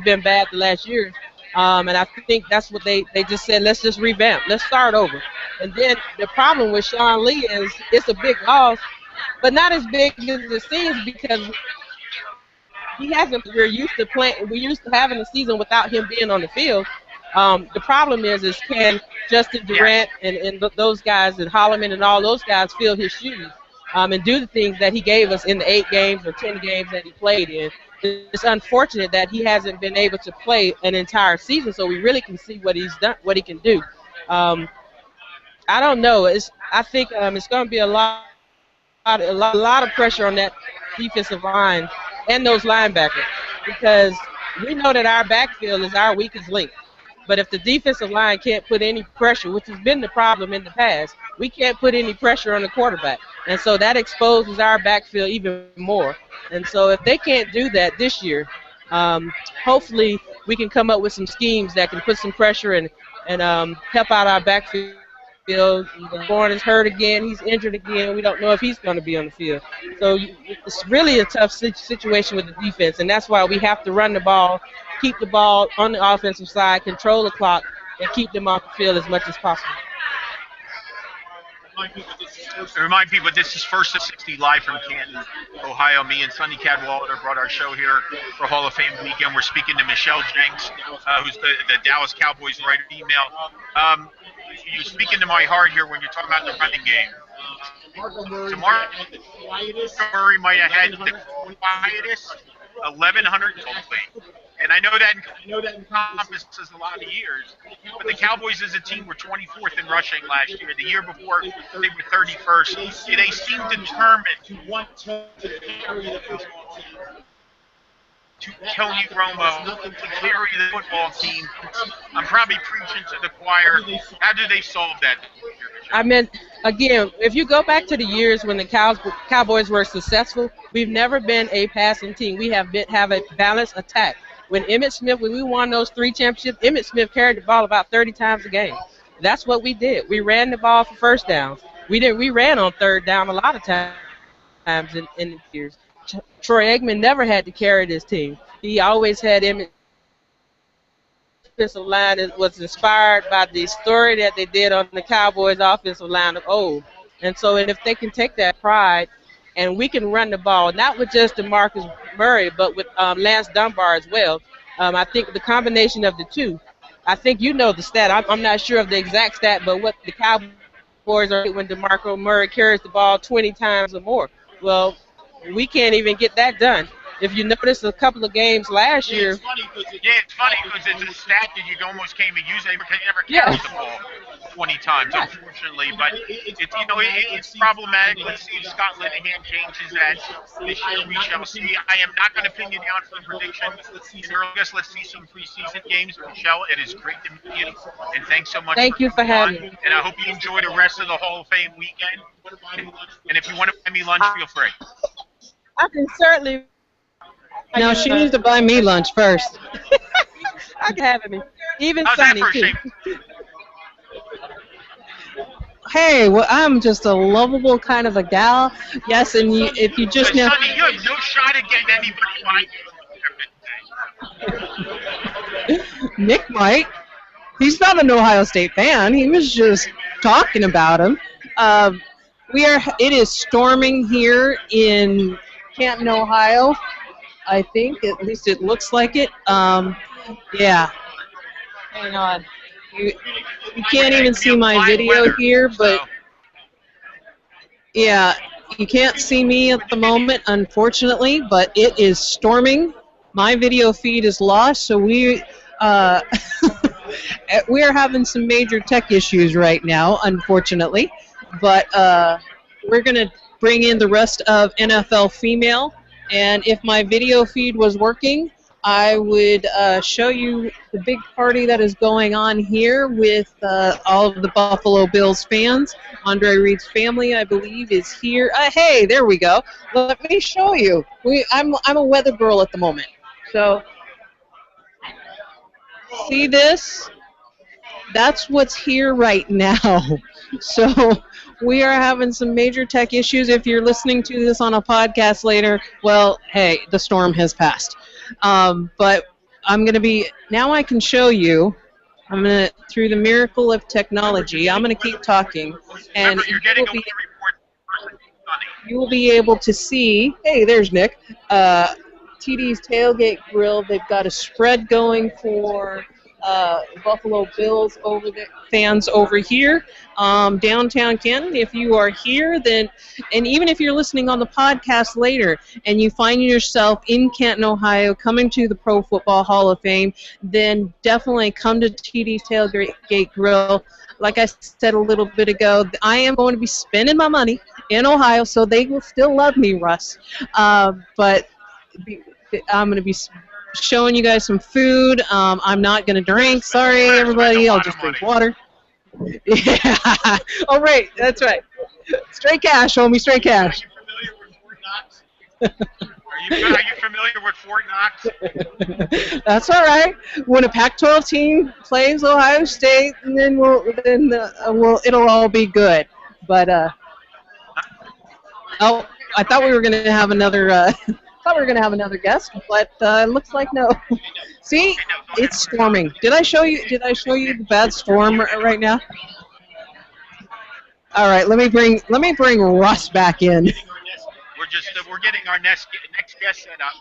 been bad the last year, and I think that's what they just said. Let's just revamp. Let's start over. And then the problem with Sean Lee is it's a big loss, but not as big as it seems because he hasn't. We're used to having a season without him being on the field. The problem is can Justin Durant and those guys and Holloman and all those guys fill his shoes and do the things that he gave us in the 8 games or 10 games that he played in. It's unfortunate that he hasn't been able to play an entire season so we really can see what he's done, what he can do. I don't know. I think it's going to be a lot of pressure on that defensive line and those linebackers because we know that our backfield is our weakest link. But if the defensive line can't put any pressure, which has been the problem in the past, we can't put any pressure on the quarterback. And so that exposes our backfield even more. And so if they can't do that this year, hopefully we can come up with some schemes that can put some pressure and help out our backfield. Bourne is hurt again. He's injured again. We don't know if he's going to be on the field. So it's really a tough situation with the defense, and that's why we have to run the ball, keep the ball on the offensive side, control the clock, and keep them off the field as much as possible. Remind people this is First and 60 live from Canton, Ohio. Me and Sonny Cadwallader brought our show here for Hall of Fame weekend. We're speaking to Michelle Jenks, who's the Dallas Cowboys writer email. You're speaking to my heart here when you're talking about the running game. Tomorrow, Murray might have had the quietest 1,100 total. And I know that encompasses a lot of years, but the Cowboys as a team were 24th in rushing last year. The year before, they were 31st. They seemed determined to want to carry the football team. To Tony Romo, to carry the football team. I'm probably preaching to the choir. How do they solve that? I mean, again, if you go back to the years when the Cowboys were successful, we've never been a passing team. We have a balanced attack. When we won those 3 championships, Emmitt Smith carried the ball about 30 times a game. That's what we did. We ran the ball for first downs. We ran on third down a lot of times in the years. Troy Aikman never had to carry this team. He always had Emmitt. Offensive line was inspired by the story that they did on the Cowboys offensive line of old. And if they can take that pride and we can run the ball, not with just DeMarcus Murray, but with Lance Dunbar as well. I think the combination of the two, I think you know the stat. I'm not sure of the exact stat, but what the Cowboys are when DeMarco Murray carries the ball 20 times or more. Well, we can't even get that done. If you notice a couple of games last year. It's funny because it's a stat that you almost can't even use. They never carried the ball 20 times, unfortunately. But it's problematic. Let's see if Scott Linehan changes that this year. We shall see. I am not going to pin you down for the prediction in August. Let's see some preseason games. Michelle, it is great to meet you. And thanks so much. Thank you for having me. And I hope you enjoy the rest of the Hall of Fame weekend. And if you want to buy me lunch, feel free. I can certainly. No, she needs to buy me lunch first. I can have it. Even How's Sonny, that for too. Hey, well, I'm just a lovable kind of a gal. Yes, and if you just know. Sonny, you have no shot at getting anybody by you. Nick might. He's not an Ohio State fan. He was just talking about him. It is storming here in Canton, Ohio. I think, at least it looks like it. Yeah. Hang on. You can't even see my video here, but yeah, you can't see me at the moment, unfortunately, but it is storming. My video feed is lost, so we are having some major tech issues right now, unfortunately, but we're going to bring in the rest of NFL Female. And if my video feed was working, I would show you the big party that is going on here with all of the Buffalo Bills fans. Andre Reed's family, I believe, is here. Hey, there we go. Let me show you. I'm a weather girl at the moment. So, see this? That's what's here right now. So, we are having some major tech issues. If you're listening to this on a podcast later, well, hey, the storm has passed. But I'm going to now I can show you, through the miracle of technology, I'm going to keep talking. And you will be able to see, hey, there's Nick, TD's Tailgate Grill. They've got a spread going for Buffalo Bills fans over here, downtown Canton. If you are here, then, and even if you're listening on the podcast later and you find yourself in Canton, Ohio, coming to the Pro Football Hall of Fame, then definitely come to TD's Tailgate Grill. Like I said a little bit ago, I am going to be spending my money in Ohio, so they will still love me, Russ. But I'm going to be showing you guys some food. I'm not going to drink. Sorry, everybody. I'll just drink water. Yeah. Oh, right. That's right. Straight cash, homie. Straight cash. Are Are you familiar with Fort Knox? That's all right. When a Pac-12 team plays Ohio State, and then it'll all be good. But oh, I thought we were going to have another. Thought we were going to have another guest, but looks like no. See, it's storming. Did I show you? Did I show you the bad storm right now? All right, let me bring Russ back in. We're getting our next guest set up.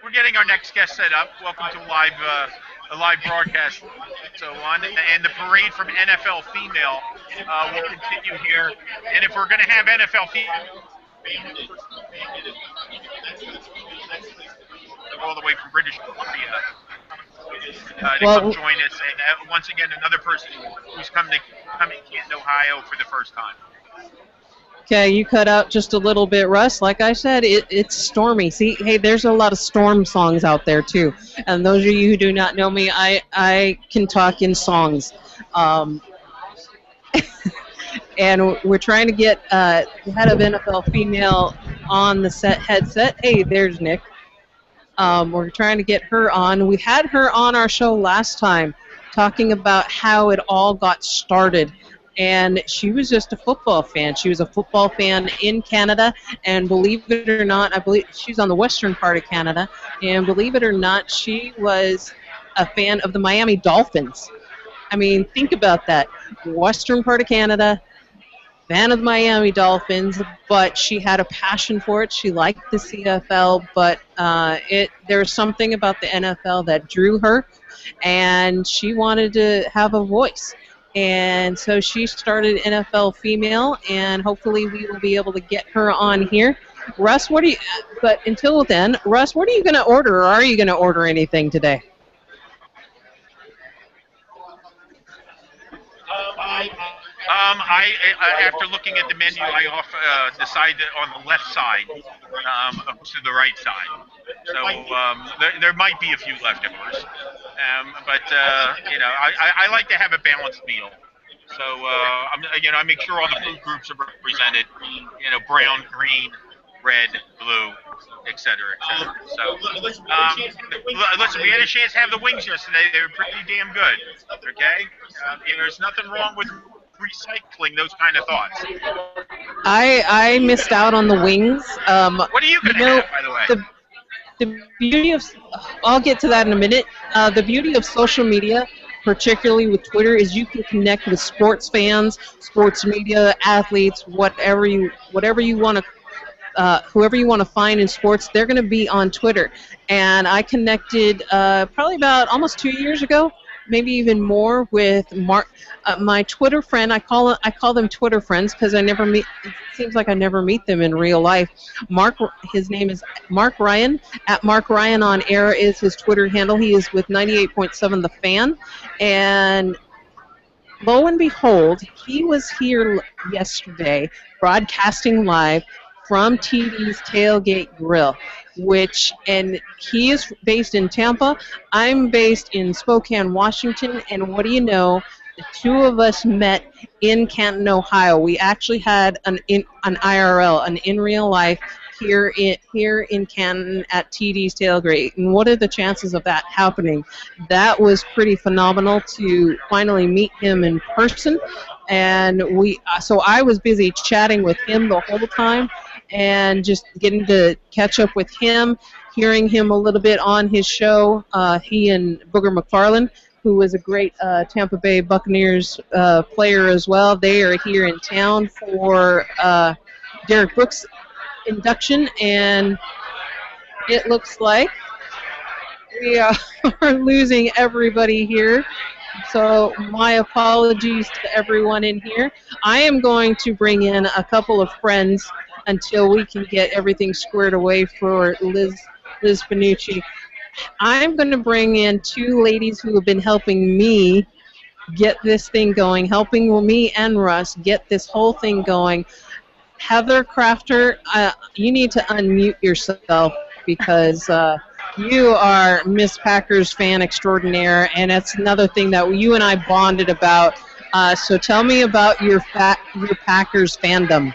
We're getting our next guest set up. Welcome to a live broadcast, so on. And the parade from NFL Female will continue here. And if we're going to have NFL Female, all the way from British Columbia to come join us. And once again, another person who's coming to Canton, Ohio for the first time. Okay, you cut out just a little bit, Russ. Like I said, it's stormy. See, hey, there's a lot of storm songs out there, too. And those of you who do not know me, I can talk in songs. And we're trying to get the head of NFL Female on the headset. Hey, there's Nick. We're trying to get her on. We had her on our show last time talking about how it all got started. And she was just a football fan. She was a football fan in Canada, and believe it or not, I believe she's on the western part of Canada, and believe it or not, she was a fan of the Miami Dolphins. I mean, think about that. Western part of Canada, fan of the Miami Dolphins, but she had a passion for it. She liked the CFL, but there was something about the NFL that drew her, and she wanted to have a voice. And so she started NFL Female, and hopefully we will be able to get her on here. Russ, but until then, Russ, what are you going to order, or are you going to order anything today? After looking at the menu, I decided on the left side to the right side. So there might be a few leftovers, but I like to have a balanced meal. So I make sure all the food groups are represented. Brown, green, red, blue, etc. So listen, we had a chance to have the wings yesterday. They were pretty damn good. Okay, there's nothing wrong with recycling those kind of thoughts. I missed out on the wings. What are you going to have, by the way? The beauty of, I'll get to that in a minute. The beauty of social media, particularly with Twitter, is you can connect with sports fans, sports media, athletes, whatever you want to. Whoever you want to find in sports, they're going to be on Twitter. And I connected probably about almost 2 years ago, maybe even more, with my Twitter friend. I call them Twitter friends because it seems like I never meet them in real life. His name is Mark Ryan. At Mark Ryan on Air is his Twitter handle. He is with 98.7 The Fan. And lo and behold, he was here yesterday broadcasting live from TD's Tailgate Grill, and he is based in Tampa. I'm based in Spokane, Washington, and what do you know? The two of us met in Canton, Ohio. We actually had an IRL, an in real life, here in Canton at TD's Tailgate. And what are the chances of that happening? That was pretty phenomenal to finally meet him in person. And so I was busy chatting with him the whole time and just getting to catch up with him, hearing him a little bit on his show. He and Booger McFarland, who was a great Tampa Bay Buccaneers player as well. They are here in town for Derek Brooks' induction, and it looks like we are losing everybody here. So my apologies to everyone in here. I am going to bring in a couple of friends until we can get everything squared away for Liz Benucci. I'm going to bring in two ladies who have been helping me get this thing going, helping me and Russ get this whole thing going. Heather Crafter, you need to unmute yourself because you are Miss Packers fan extraordinaire, and it's another thing that you and I bonded about. So tell me about your Packers fandom.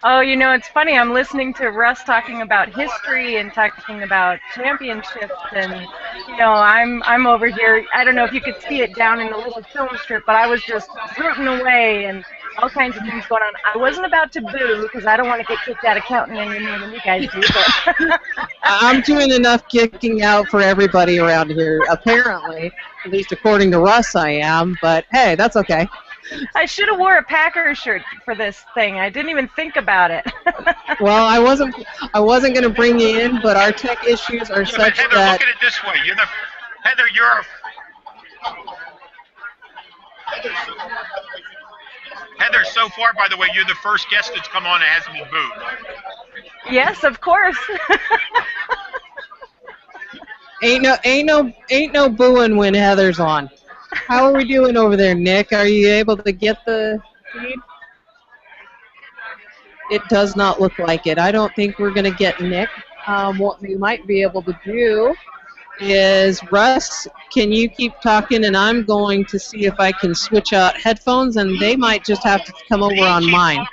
Oh, you know, it's funny. I'm listening to Russ talking about history and talking about championships, and you know, I'm over here. I don't know if you could see it down in the little film strip, but I was just rooting away and all kinds of things going on. I wasn't about to boo because I don't want to get kicked out of counting any more than you guys do. But I'm doing enough kicking out for everybody around here, apparently. At least according to Russ, I am. But hey, that's okay. I should have wore a Packers shirt for this thing. I didn't even think about it. Well, I wasn't going to bring you in, but our tech issues are such Heather, that. look at it this way. Heather, you're Heather, so far, by the way, you're the first guest that's come on that hasn't been booed. Yes, of course. Ain't no booing when Heather's on. How are we doing over there, Nick? Are you able to get the feed? It does not look like it. I don't think we're going to get Nick. What we might be able to do is, Russ, can you keep talking, and I'm going to see if I can switch out headphones, and they might just have to come over on mine.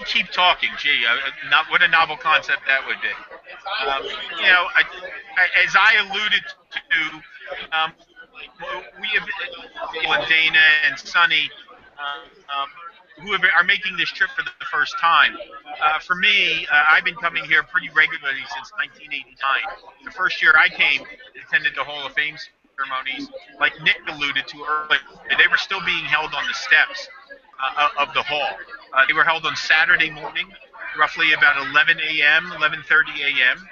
Keep talking. Gee, what a novel concept that would be. You know, as I alluded to, we have Dana and Sonny who are making this trip for the first time. For me, I've been coming here pretty regularly since 1989. The first year I came, attended the Hall of Fame ceremonies, like Nick alluded to earlier, they were still being held on the steps of the hall. They were held on Saturday morning, roughly about 11 a.m., 11:30 a.m.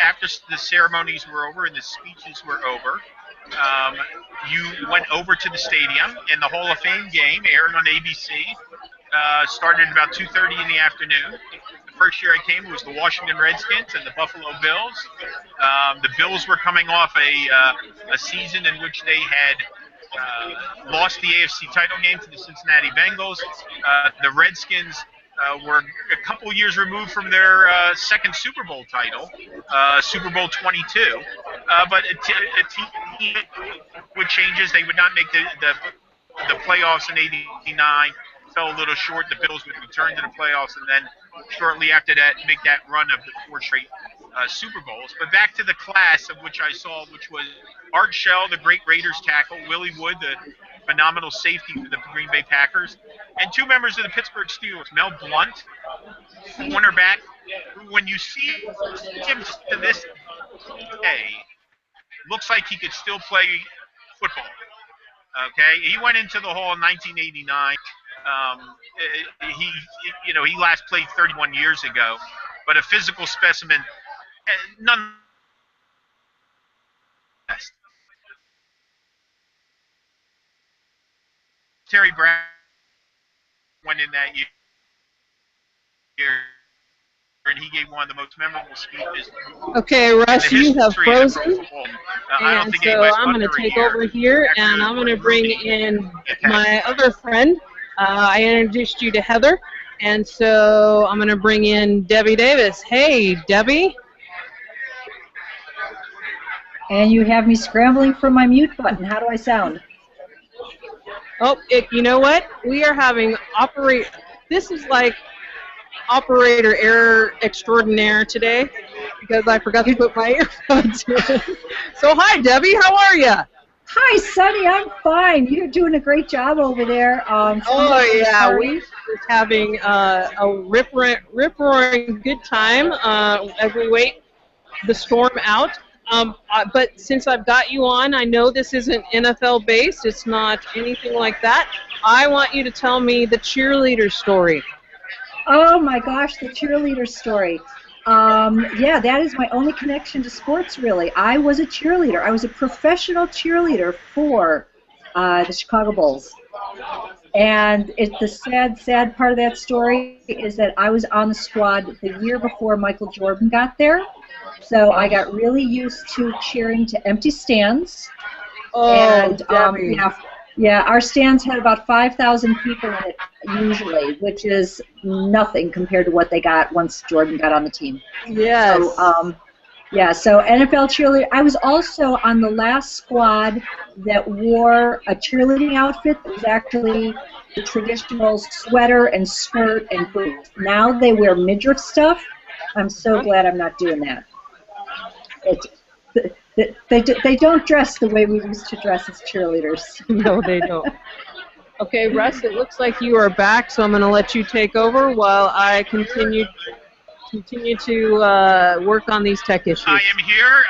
After the ceremonies were over and the speeches were over, you went over to the stadium, and the Hall of Fame game aired on ABC. Started about 2:30 in the afternoon. The first year I came, it was the Washington Redskins and the Buffalo Bills. The Bills were coming off a season in which they had lost the AFC title game to the Cincinnati Bengals. The Redskins were a couple years removed from their second Super Bowl title, Super Bowl 22. But a team with changes, they would not make the playoffs in '89. Fell a little short. The Bills would return to the playoffs, and then shortly after that, make that run of the 4 straight Super Bowls. But back to the class of which I saw, which was Art Shell, the great Raiders tackle, Willie Wood, the phenomenal safety for the Green Bay Packers, and 2 members of the Pittsburgh Steelers, Mel Blount, cornerback, who, when you see him to this day, looks like he could still play football. Okay, he went into the Hall in 1989. He last played 31 years ago, but a physical specimen, none. Terry Brown went in that year, and he gave one of the most memorable speeches. Okay, Russ, you have frozen, and so I'm going to take over here, and I'm going to bring in my other friend. I introduced you to Heather, and so I'm going to bring in Debbie Davis. Hey, Debbie. And you have me scrambling for my mute button. How do I sound? Oh, you know what? We are having this is like operator error extraordinaire today because I forgot to put my earphones in. So hi, Debbie. How are you? Hi, Sonny. I'm fine. You're doing a great job over there. Oh yeah, we are having a rip-roaring good time as we wait the storm out. But since I've got you on, I know this isn't NFL based. It's not anything like that. I want you to tell me the cheerleader story. Oh my gosh, the cheerleader story. Yeah, that is my only connection to sports, really. I was a cheerleader. I was a professional cheerleader for the Chicago Bulls. And the sad part of that story is that I was on the squad the year before Michael Jordan got there. So I got really used to cheering to empty stands. Oh, and Debbie. Yeah, our stands had about 5,000 people in it usually, which is nothing compared to what they got once Jordan got on the team. Yes. So NFL cheerleader. I was also on the last squad that wore a cheerleading outfit that was actually the traditional sweater and skirt and boots. Now they wear midriff stuff. I'm so glad I'm not doing that. They don't dress the way we used to dress as cheerleaders. No, they don't. Okay, Russ, it looks like you are back, so I'm going to let you take over while I continue to work on these tech issues. I am here.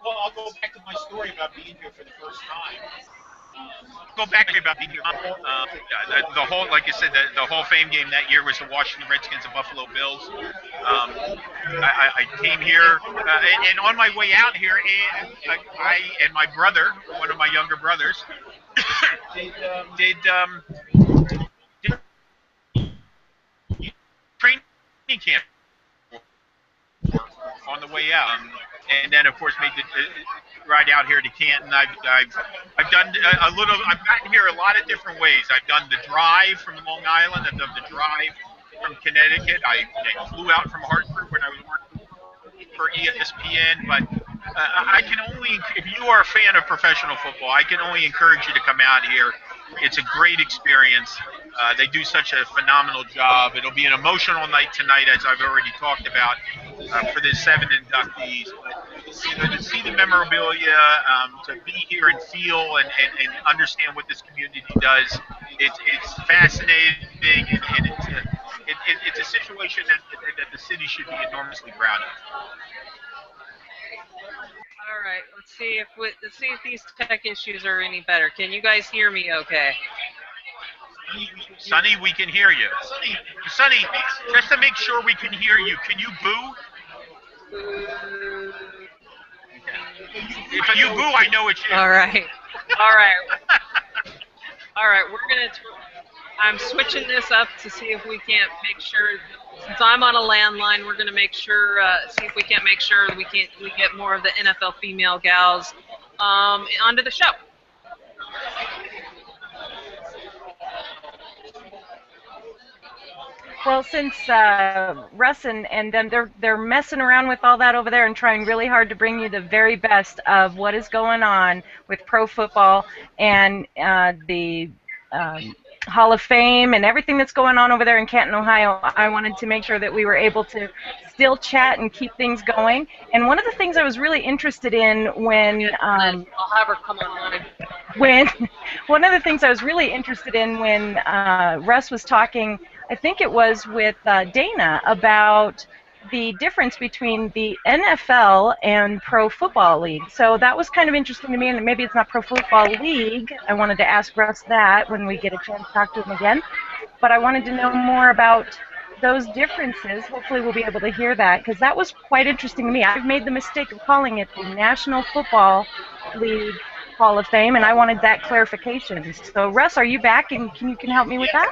Well, I'll go back to my story about being here for the first time. Go back to about the whole, like I said, the Hall of Fame game that year was the Washington Redskins and Buffalo Bills. I came here, and on my way out here, and I and my brother, one of my younger brothers, did training camp on the way out, and then of course made the ride out here to Canton. I've done a little. I've gotten here a lot of different ways. I've done the drive from Long Island. I've done the drive from Connecticut. I flew out from Hartford when I was working for ESPN. But I can only, if you are a fan of professional football, I can only encourage you to come out here. It's a great experience. They do such a phenomenal job. It'll be an emotional night tonight, as I've already talked about, for the 7 inductees. To see the memorabilia, to be here and feel and understand what this community does, it's fascinating, and it's a situation that the city should be enormously proud of. All right, let's see if these tech issues are any better. Can you guys hear me okay? Sonny, we can hear you. Sonny, just to make sure we can hear you, can you boo? If you boo, I know it's you. All right. I'm switching this up to see if we can't make sure. Since I'm on a landline, we're gonna make sure, see if we can't make sure we get more of the NFL female gals onto the show. Well, since Russ and them, they're messing around with all that over there and trying really hard to bring you the very best of what is going on with pro football and the Hall of Fame and everything that's going on over there in Canton, Ohio, I wanted to make sure that we were able to still chat and keep things going. And one of the things I was really interested in when I'll have her come on. One of the things I was really interested in when Russ was talking, I think it was with Dana, about the difference between the NFL and Pro Football League. So that was kind of interesting to me, and maybe it's not Pro Football League. I wanted to ask Russ that when we get a chance to talk to him again. But I wanted to know more about those differences. Hopefully we'll be able to hear that, because that was quite interesting to me. I've made the mistake of calling it the National Football League Hall of Fame, and I wanted that clarification. So, Russ, are you back, and can you help me with that?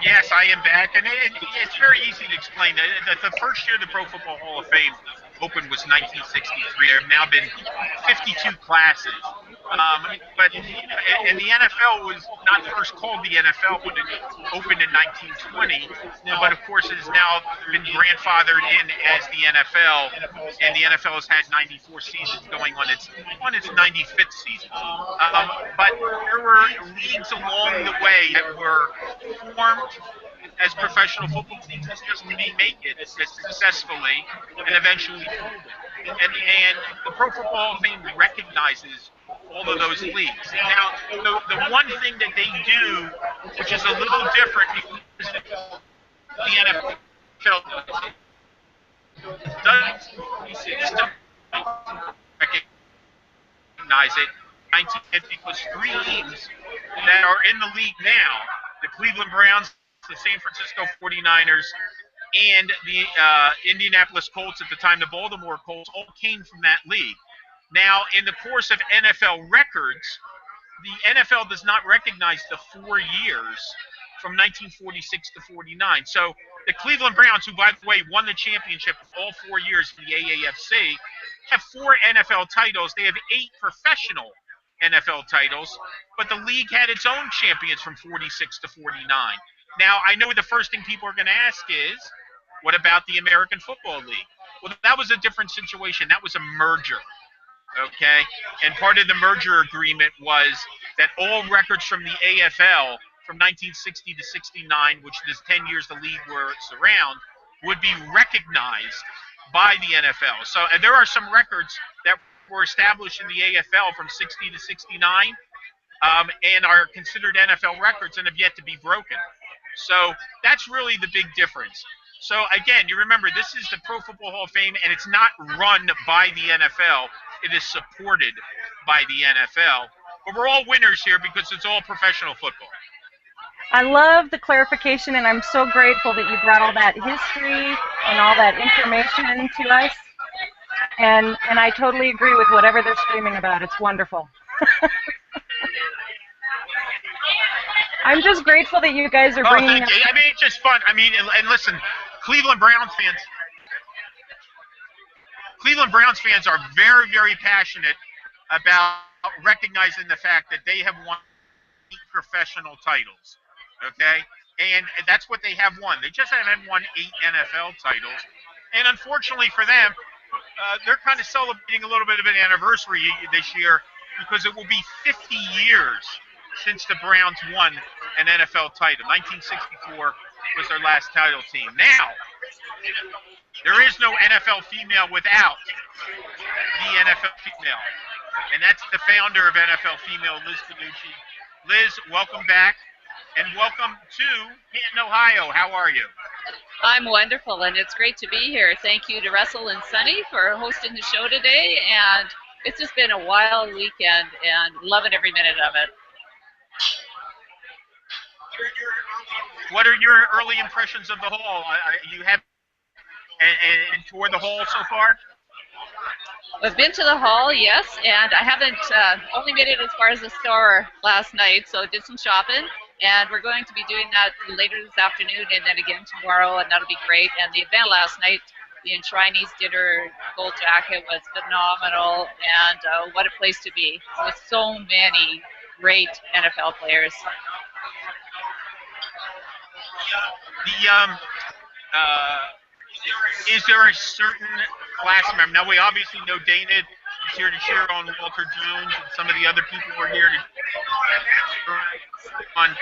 Yes, I am back, and it's very easy to explain. The first year the Pro Football Hall of Fame opened was 1963. There have now been 52 classes. But and the NFL was not first called the NFL when it opened in 1920, but of course it has now been grandfathered in as the NFL, and the NFL has had 94 seasons going on its 95th season. But there were leagues along the way that were formed as professional football teams just to make it successfully and eventually folded. And the Pro Football Hall of Fame recognizes all of those leagues. Now, the one thing that they do, which is a little different, because the NFL does recognize it. 1950 plus 3 teams that are in the league now: the Cleveland Browns, the San Francisco 49ers, and the Indianapolis Colts, at the time the Baltimore Colts, all came from that league. Now, in the course of NFL records, the NFL does not recognize the 4 years from 1946 to 49. So the Cleveland Browns, who, by the way, won the championship all 4 years in the AAFC, have 4 NFL titles. They have 8 professional NFL titles, but the league had its own champions from 46 to 49. Now, I know the first thing people are going to ask is, what about the American Football League? Well, that was a different situation. That was a merger. Okay, and part of the merger agreement was that all records from the AFL from 1960 to 69, which is 10 years the league was around, would be recognized by the NFL. So and there are some records that were established in the AFL from 60 to 69 and are considered NFL records and have yet to be broken. So that's really the big difference. So again, you remember this is the Pro Football Hall of Fame, and it's not run by the NFL. It is supported by the NFL. But we're all winners here because it's all professional football. I love the clarification, and I'm so grateful that you brought all that history and all that information to us. And I totally agree with whatever they're screaming about. It's wonderful. I'm just grateful that you guys are bringing. Thank you. I mean, it's just fun. I mean, and listen, Cleveland Browns fans are very, very passionate about recognizing the fact that they have won 8 professional titles. Okay, and that's what they have won. They just haven't won 8 NFL titles, and unfortunately for them, they're kind of celebrating a little bit of an anniversary this year because it will be 50 years since the Browns won an NFL title. 1964 was their last title team. Now, there is no NFL female without the NFL female, and that's the founder of NFL Female, Liz Canucci. Liz, welcome back, and welcome to Canton, Ohio. How are you? I'm wonderful, and it's great to be here. Thank you to Russell and Sunny for hosting the show today, and it's just been a wild weekend, and loving every minute of it. What are your early impressions of the hall? You have and toured the hall so far? I've been to the hall, yes, and I haven't only made it as far as the store last night, so did some shopping, and we're going to be doing that later this afternoon and then again tomorrow, and that'll be great. And the event last night, the Enshrinees Dinner Gold Jacket, was phenomenal, and what a place to be with so many great NFL players. Is there a certain class member? Now, we obviously know Dana is here to cheer on Walter Jones, and some of the other people are here to cheer on.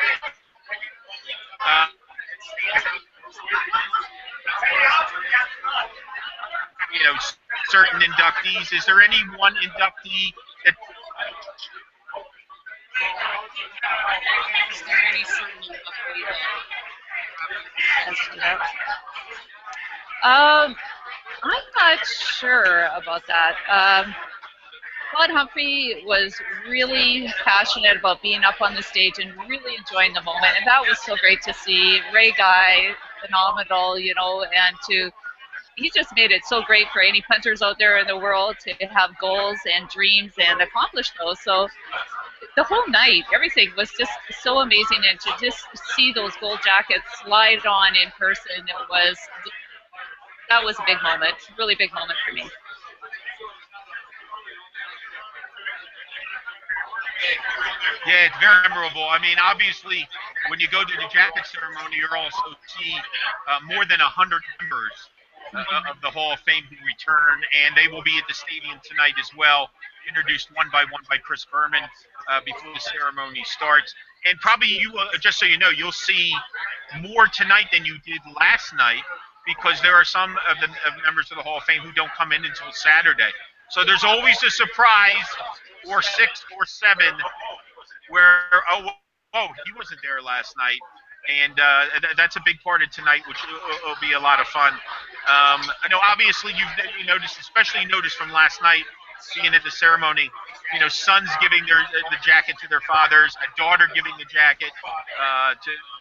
Certain inductees. Is there any one inductee that? Is there any certain inductee that? I'm not sure about that. Claude Humphrey was really passionate about being up on the stage and really enjoying the moment, and that was so great to see. Ray Guy, phenomenal, and he just made it so great for any punters out there in the world to have goals and dreams and accomplish those. So the whole night, everything was just so amazing, and to just see those gold jackets slide on in person, that was a big moment, really big moment for me. Yeah, it's very memorable. I mean, obviously, when you go to the jacket ceremony, you'll also see more than 100 members of the Hall of Fame who return, and they will be at the stadium tonight as well, introduced one by Chris Berman before the ceremony starts. And probably just so you know, you'll see more tonight than you did last night, because there are some of the members of the Hall of Fame who don't come in until Saturday. So there's always a surprise, or 6 or 7, where, he wasn't there last night. And that's a big part of tonight, which will be a lot of fun. I know, obviously, you noticed, especially noticed from last night, being at the ceremony, sons giving the jacket to their fathers, a daughter giving the jacket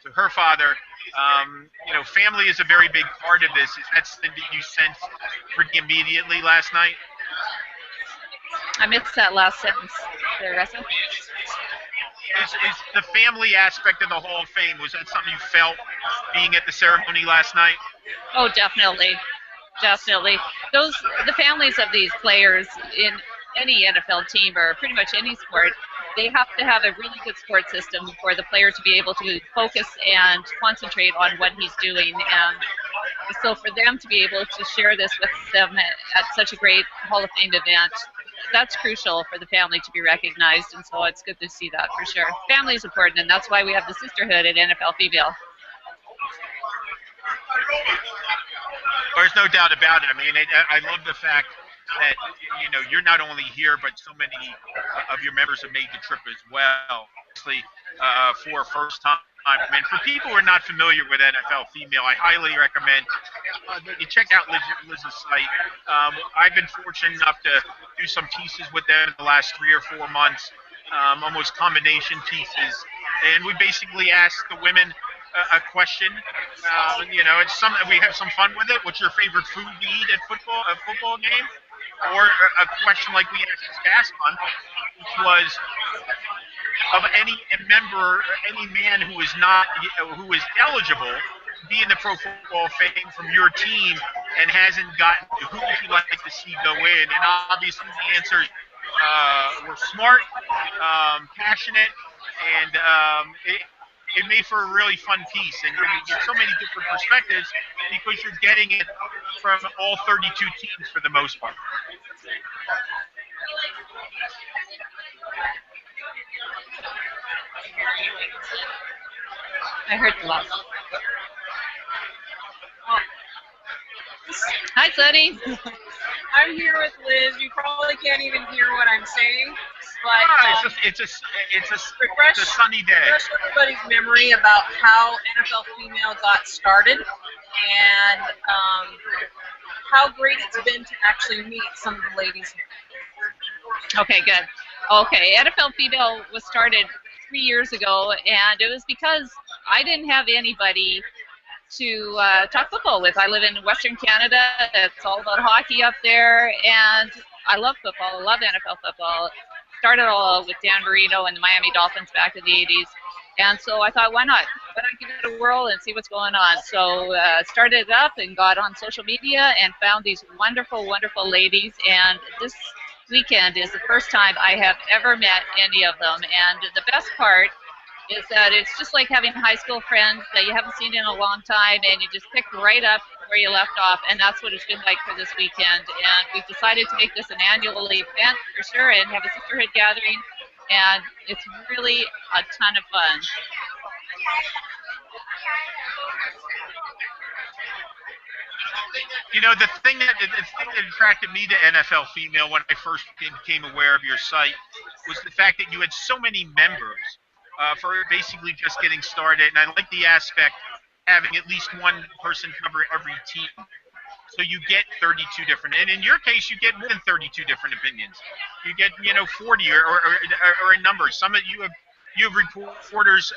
to her father. Family is a very big part of this. Is that something that you sensed pretty immediately last night? I missed that last sentence there, Russell. Is the family aspect of the Hall of Fame, was that something you felt being at the ceremony last night? Oh, definitely. Definitely. The families of these players in any NFL team, or pretty much any sport, they have to have a really good support system for the player to be able to focus and concentrate on what he's doing. And so for them to be able to share this with them at such a great Hall of Fame event, that's crucial for the family to be recognized, and so it's good to see that for sure. Family is important, and that's why we have the sisterhood at NFL Female. There's no doubt about it. I mean, I love the fact that you're not only here, but so many of your members have made the trip as well. Obviously, for a first time. And for people who are not familiar with NFL Female, I highly recommend that you check out Liz's site. I've been fortunate enough to do some pieces with them in the last 3 or 4 months, almost combination pieces. And we basically ask the women a question. It's we have some fun with it. What's your favorite food to eat at a football game? Or a question like we asked Gascon, which was of any member, any man who is eligible to be in the Pro Football Fame from your team and hasn't gotten, who would you like to see go in? And obviously the answers were smart, passionate, and it made for a really fun piece. And you get so many different perspectives because you're getting it from all 32 teams for the most part. I heard the loss. Hi, Sunny. I'm here with Liz. You probably can't even hear what I'm saying, but it's a sunny day. Refresh everybody's memory about how NFL Female got started and how great it's been to actually meet some of the ladies here. Okay, good. Okay, NFL Female was started 3 years ago, and it was because I didn't have anybody to talk football with. I live in Western Canada. It's all about hockey up there, and I love football. I love NFL football. Started all with Dan Marino and the Miami Dolphins back in the 80s, and so I thought, why not? Why not give it a whirl and see what's going on? So started it up and got on social media and found these wonderful, wonderful ladies, and this weekend is the first time I have ever met any of them, and the best part is that it's just like having high school friends that you haven't seen in a long time, and you just pick right up where you left off, and that's what it's been like for this weekend. And we've decided to make this an annual event for sure and have a sisterhood gathering, and it's really a ton of fun. The thing that attracted me to NFL Female when I first became aware of your site was the fact that you had so many members for basically just getting started. And I like the aspect having at least one person cover every team. So you get 32 different, and in your case, you get more than 32 different opinions. You get 40 or a number. Some of you have reporters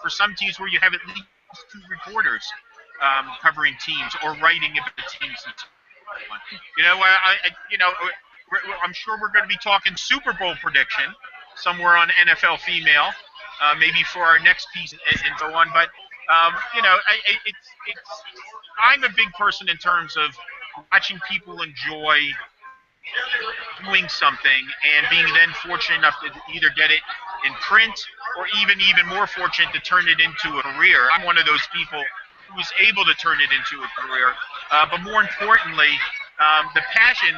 for some teams where you have at least 2 reporters covering teams or writing about the teams. I'm sure we're going to be talking Super Bowl prediction somewhere on NFL Female, maybe for our next piece and so on. But I'm a big person in terms of watching people enjoy doing something and being then fortunate enough to either get it in print or even more fortunate to turn it into a career. I'm one of those people who was able to turn it into a career. But more importantly, the passion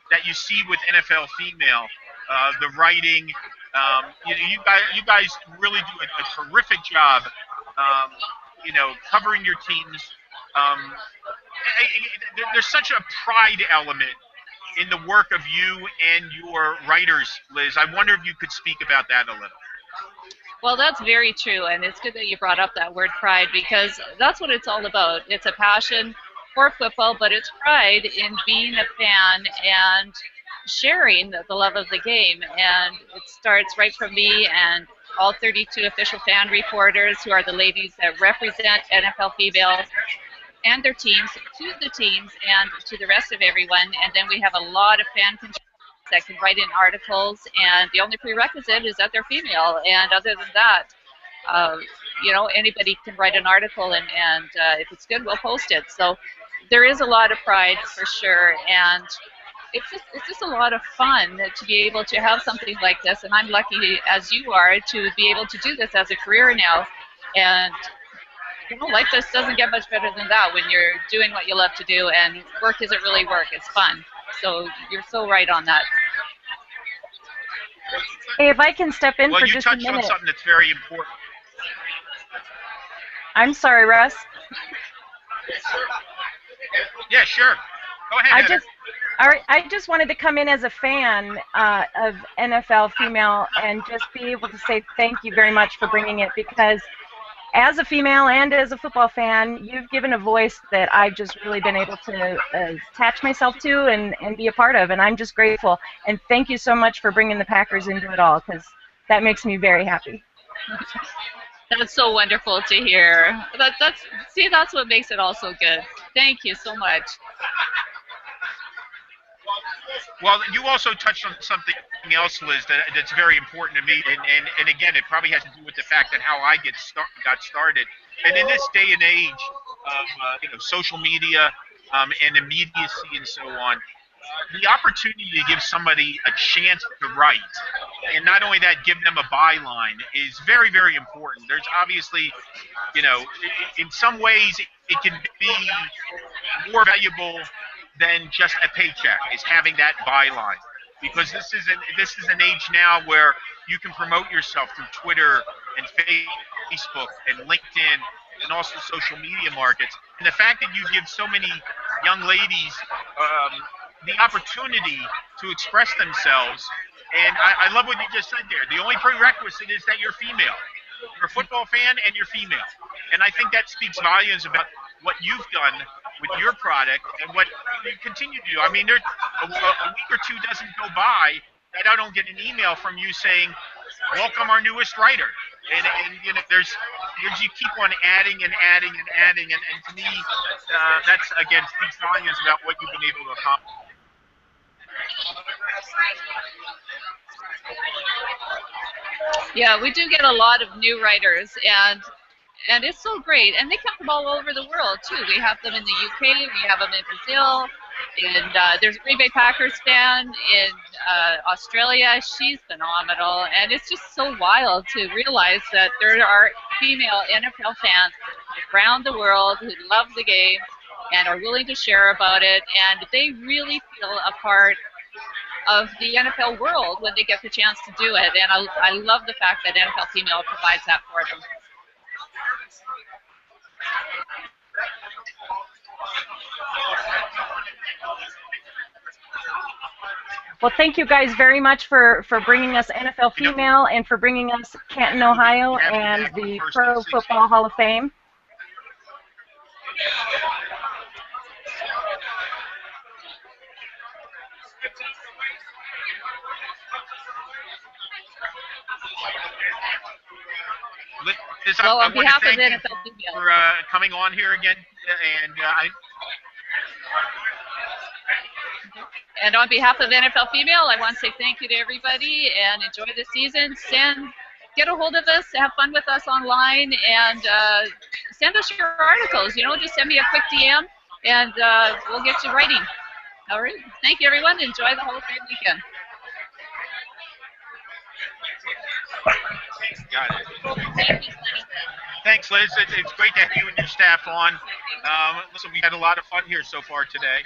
that you see with NFL Female, the writing, you guys really do a terrific job, covering your teams. There's such a pride element in the work of you and your writers, Liz. I wonder if you could speak about that a little. Well, that's very true, and it's good that you brought up that word pride, because that's what it's all about. It's a passion for football, but it's pride in being a fan and sharing the love of the game. And it starts right from me and all 32 official fan reporters, who are the ladies that represent NFL Females and their teams, to the teams and to the rest of everyone. And then we have a lot of fan contributors that can write in articles, and the only prerequisite is that they're female. And other than that, anybody can write an article, and if it's good, we'll post it. So there is a lot of pride for sure, and it's just a lot of fun to be able to have something like this. And I'm lucky, as you are, to be able to do this as a career now. And life just doesn't get much better than that when you're doing what you love to do, and work isn't really work, it's fun. So you're so right on that. Hey, if I can step in Well, for you just a touched on minute. something that's very important. I'm sorry, Russ. Yeah, sure. Go ahead, I Heather. just, all right, I just wanted to come in as a fan of NFL female and just be able to say thank you very much for bringing it, because as a female and as a football fan, you've given a voice that I've just really been able to attach myself to and be a part of, and I'm just grateful. And thank you so much for bringing the Packers into it all, because that makes me very happy. That's so wonderful to hear. That's what makes it all so good. Thank you so much. Well, you also touched on something else, Liz, that's very important to me, and again, it probably has to do with the fact that how I got started. And in this day and age of social media and immediacy and so on, the opportunity to give somebody a chance to write, and not only that, give them a byline is very, very important. There's obviously, in some ways, it can be more valuable than just a paycheck, is having that byline, because this is an age now where you can promote yourself through Twitter and Facebook and LinkedIn and also social media markets. And the fact that you give so many young ladies the opportunity to express themselves, and I love what you just said there. The only prerequisite is that you're female. You're a football fan and you're female. And I think that speaks volumes about what you've done with your product and what you continue to do. I mean, a week or two doesn't go by that I don't get an email from you saying, welcome our newest writer. And there's you keep on adding and adding and adding. And to me, that's, again, speaks volumes about what you've been able to accomplish. Yeah, we do get a lot of new writers, and it's so great. And they come from all over the world too. We have them in the UK, we have them in Brazil, and there's a Green Bay Packers fan in Australia. She's phenomenal, and it's just so wild to realize that there are female NFL fans around the world who love the game and are willing to share about it, and they really feel a part of the NFL world when they get the chance to do it. And I love the fact that NFL Female provides that for them. Well, thank you guys very much for bringing us NFL Female and for bringing us Canton, Ohio, and the Pro Football Hall of Fame. Liz, Well, I on want behalf to of thank NFL you Female, for coming on here again, and on behalf of NFL Female, I want to say thank you to everybody and enjoy the season. Get a hold of us, have fun with us online, and send us your articles. Just send me a quick DM, and we'll get you writing. All right. Thank you, everyone. Enjoy the Hall of Fame weekend. Got it. Thanks, Liz. It's great to have you and your staff on. Listen, we had a lot of fun here so far today.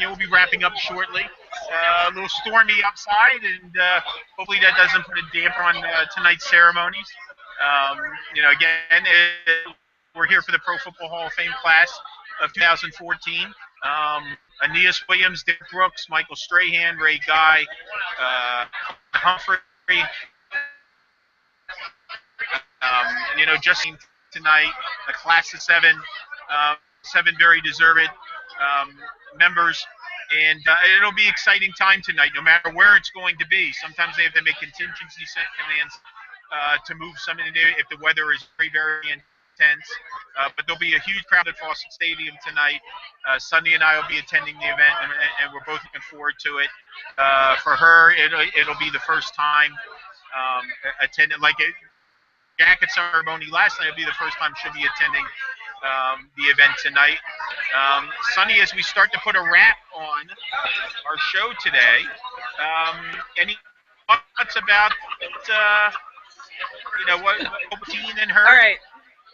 We'll be wrapping up shortly. A little stormy outside, and hopefully that doesn't put a damper on tonight's ceremonies. Again, we're here for the Pro Football Hall of Fame class of 2014. Aeneas Williams, Dick Brooks, Michael Strahan, Ray Guy, Humphrey. Just tonight, a class of seven very deserved members, and it'll be exciting time tonight, no matter where it's going to be. Sometimes they have to make contingency plans to move something if the weather is very, very intense. But there'll be a huge crowd at Fawcett Stadium tonight. Sunday and I will be attending the event, and we're both looking forward to it. For her, it'll be the first time attending, jacket ceremony last night. It'll be the first time she'll be attending the event tonight. Sunny, as we start to put a wrap on our show today, any thoughts about what Dean and her? All right.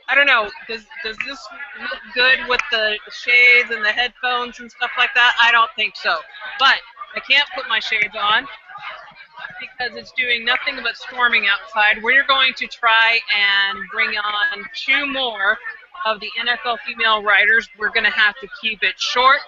I don't know. Does this look good with the shades and the headphones and stuff like that? I don't think so. But I can't put my shades on. because it's doing nothing but storming outside. We're going to try and bring on 2 more of the NFL female writers. We're going to have to keep it short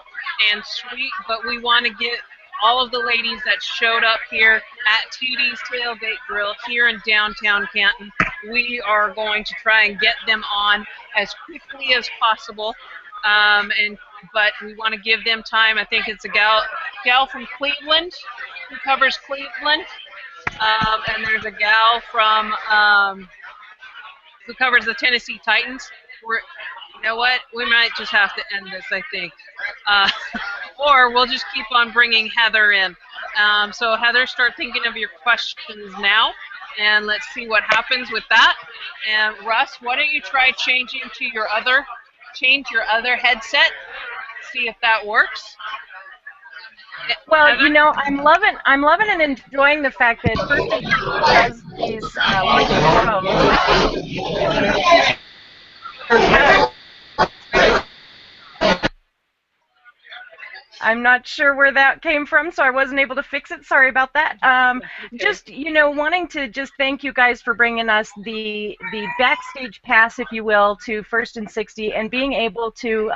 and sweet, but we want to get all of the ladies that showed up here at TD's Tailgate Grill here in downtown Canton. We are going to try and get them on as quickly as possible, but we want to give them time. I think it's a gal from Cleveland who covers Cleveland, and there's a gal from who covers the Tennessee Titans. You know what? We might just have to end this, I think. Or we'll just keep on bringing Heather in. So Heather, start thinking of your questions now, and let's see what happens with that. And Russ, why don't you try changing to your other headset, see if that works. Well, Heather? you know, I'm loving and enjoying the fact that First and 60 has these shows. I'm not sure where that came from, so I wasn't able to fix it. Sorry about that. Just, you know, wanting to just thank you guys for bringing us the backstage pass, if you will, to First and 60, and being able to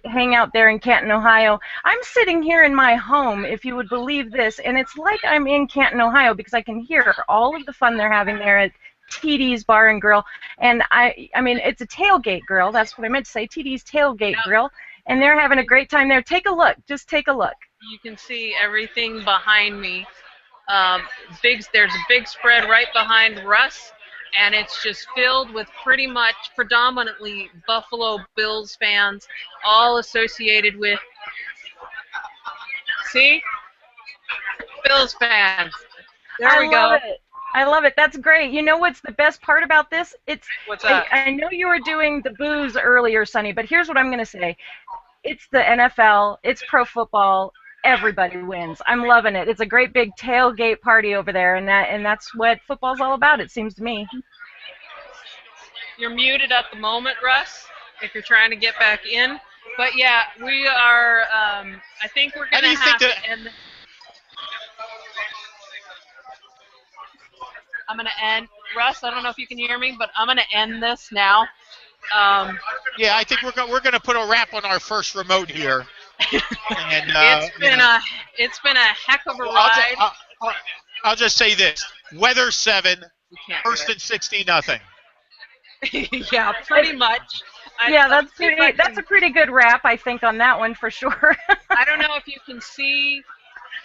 hang out there in Canton, Ohio. I'm sitting here in my home, if you would believe this, and it's like I'm in Canton, Ohio, because I can hear all of the fun they're having there at TD's Bar and Grill. And I mean, it's a tailgate grill. That's what I meant to say, TD's Tailgate Grill. And they're having a great time there. Take a look. Just take a look. You can see everything behind me. There's a big spread right behind Russ, and it's just filled with predominantly Buffalo Bills fans, all associated with, see? Bills fans. There we go. I love it. That's great. You know what's the best part about this? What's that? I know you were doing the booze earlier, Sonny, but here's what I'm going to say. It's the NFL. It's pro football. Everybody wins. I'm loving it. It's a great big tailgate party over there, and that's what football's all about, it seems to me. You're muted at the moment, Russ, if you're trying to get back in. But yeah, we are, I think we're going to have to end. I'm going to end. Russ, I don't know if you can hear me, but I'm going to end this now. Yeah, I think we're going to put a wrap on our first remote here. And, it's been a heck of a ride. I'll just say this: weather 7, First and 60 nothing. Yeah, pretty much. Yeah, that's a pretty good wrap, I think, on that one for sure. I don't know if you can see.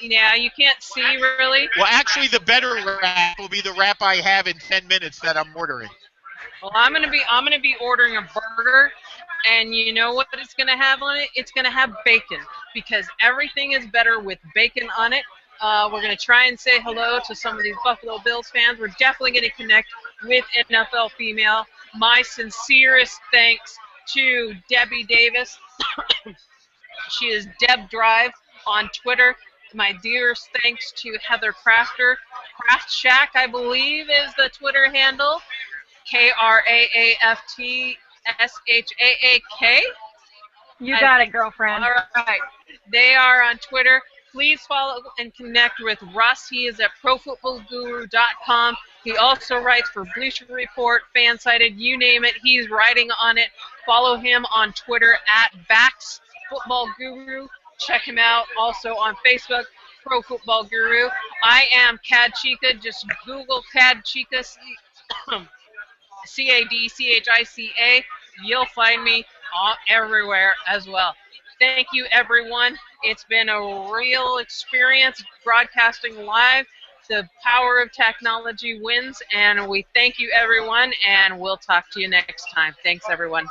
Yeah, you can't see really. Well, actually, the better wrap will be the wrap I have in 10 minutes that I'm ordering. Well, I'm gonna be ordering a burger, and you know what it's gonna have on it? It's gonna have bacon, because everything is better with bacon on it. We're gonna try and say hello to some of these Buffalo Bills fans. We're definitely gonna connect with NFL Female. My sincerest thanks to Debbie Davis. She is Deb Drive on Twitter. My dearest thanks to Heather Crafter. Craft Shack, I believe, is the Twitter handle. KRAAFTSHAAK. You got it, girlfriend. All right. They are on Twitter. Please follow and connect with Russ. He is at ProFootballGuru.com. He also writes for Bleacher Report, Fansided, you name it. He's writing on it. Follow him on Twitter at BaxFootballGuru. Check him out also on Facebook, Pro Football Guru. I am Cad Chica. Just Google Cad Chica, CADCHICA. You'll find me everywhere as well. Thank you, everyone. It's been a real experience broadcasting live. The power of technology wins, and we thank you, everyone, and we'll talk to you next time. Thanks, everyone.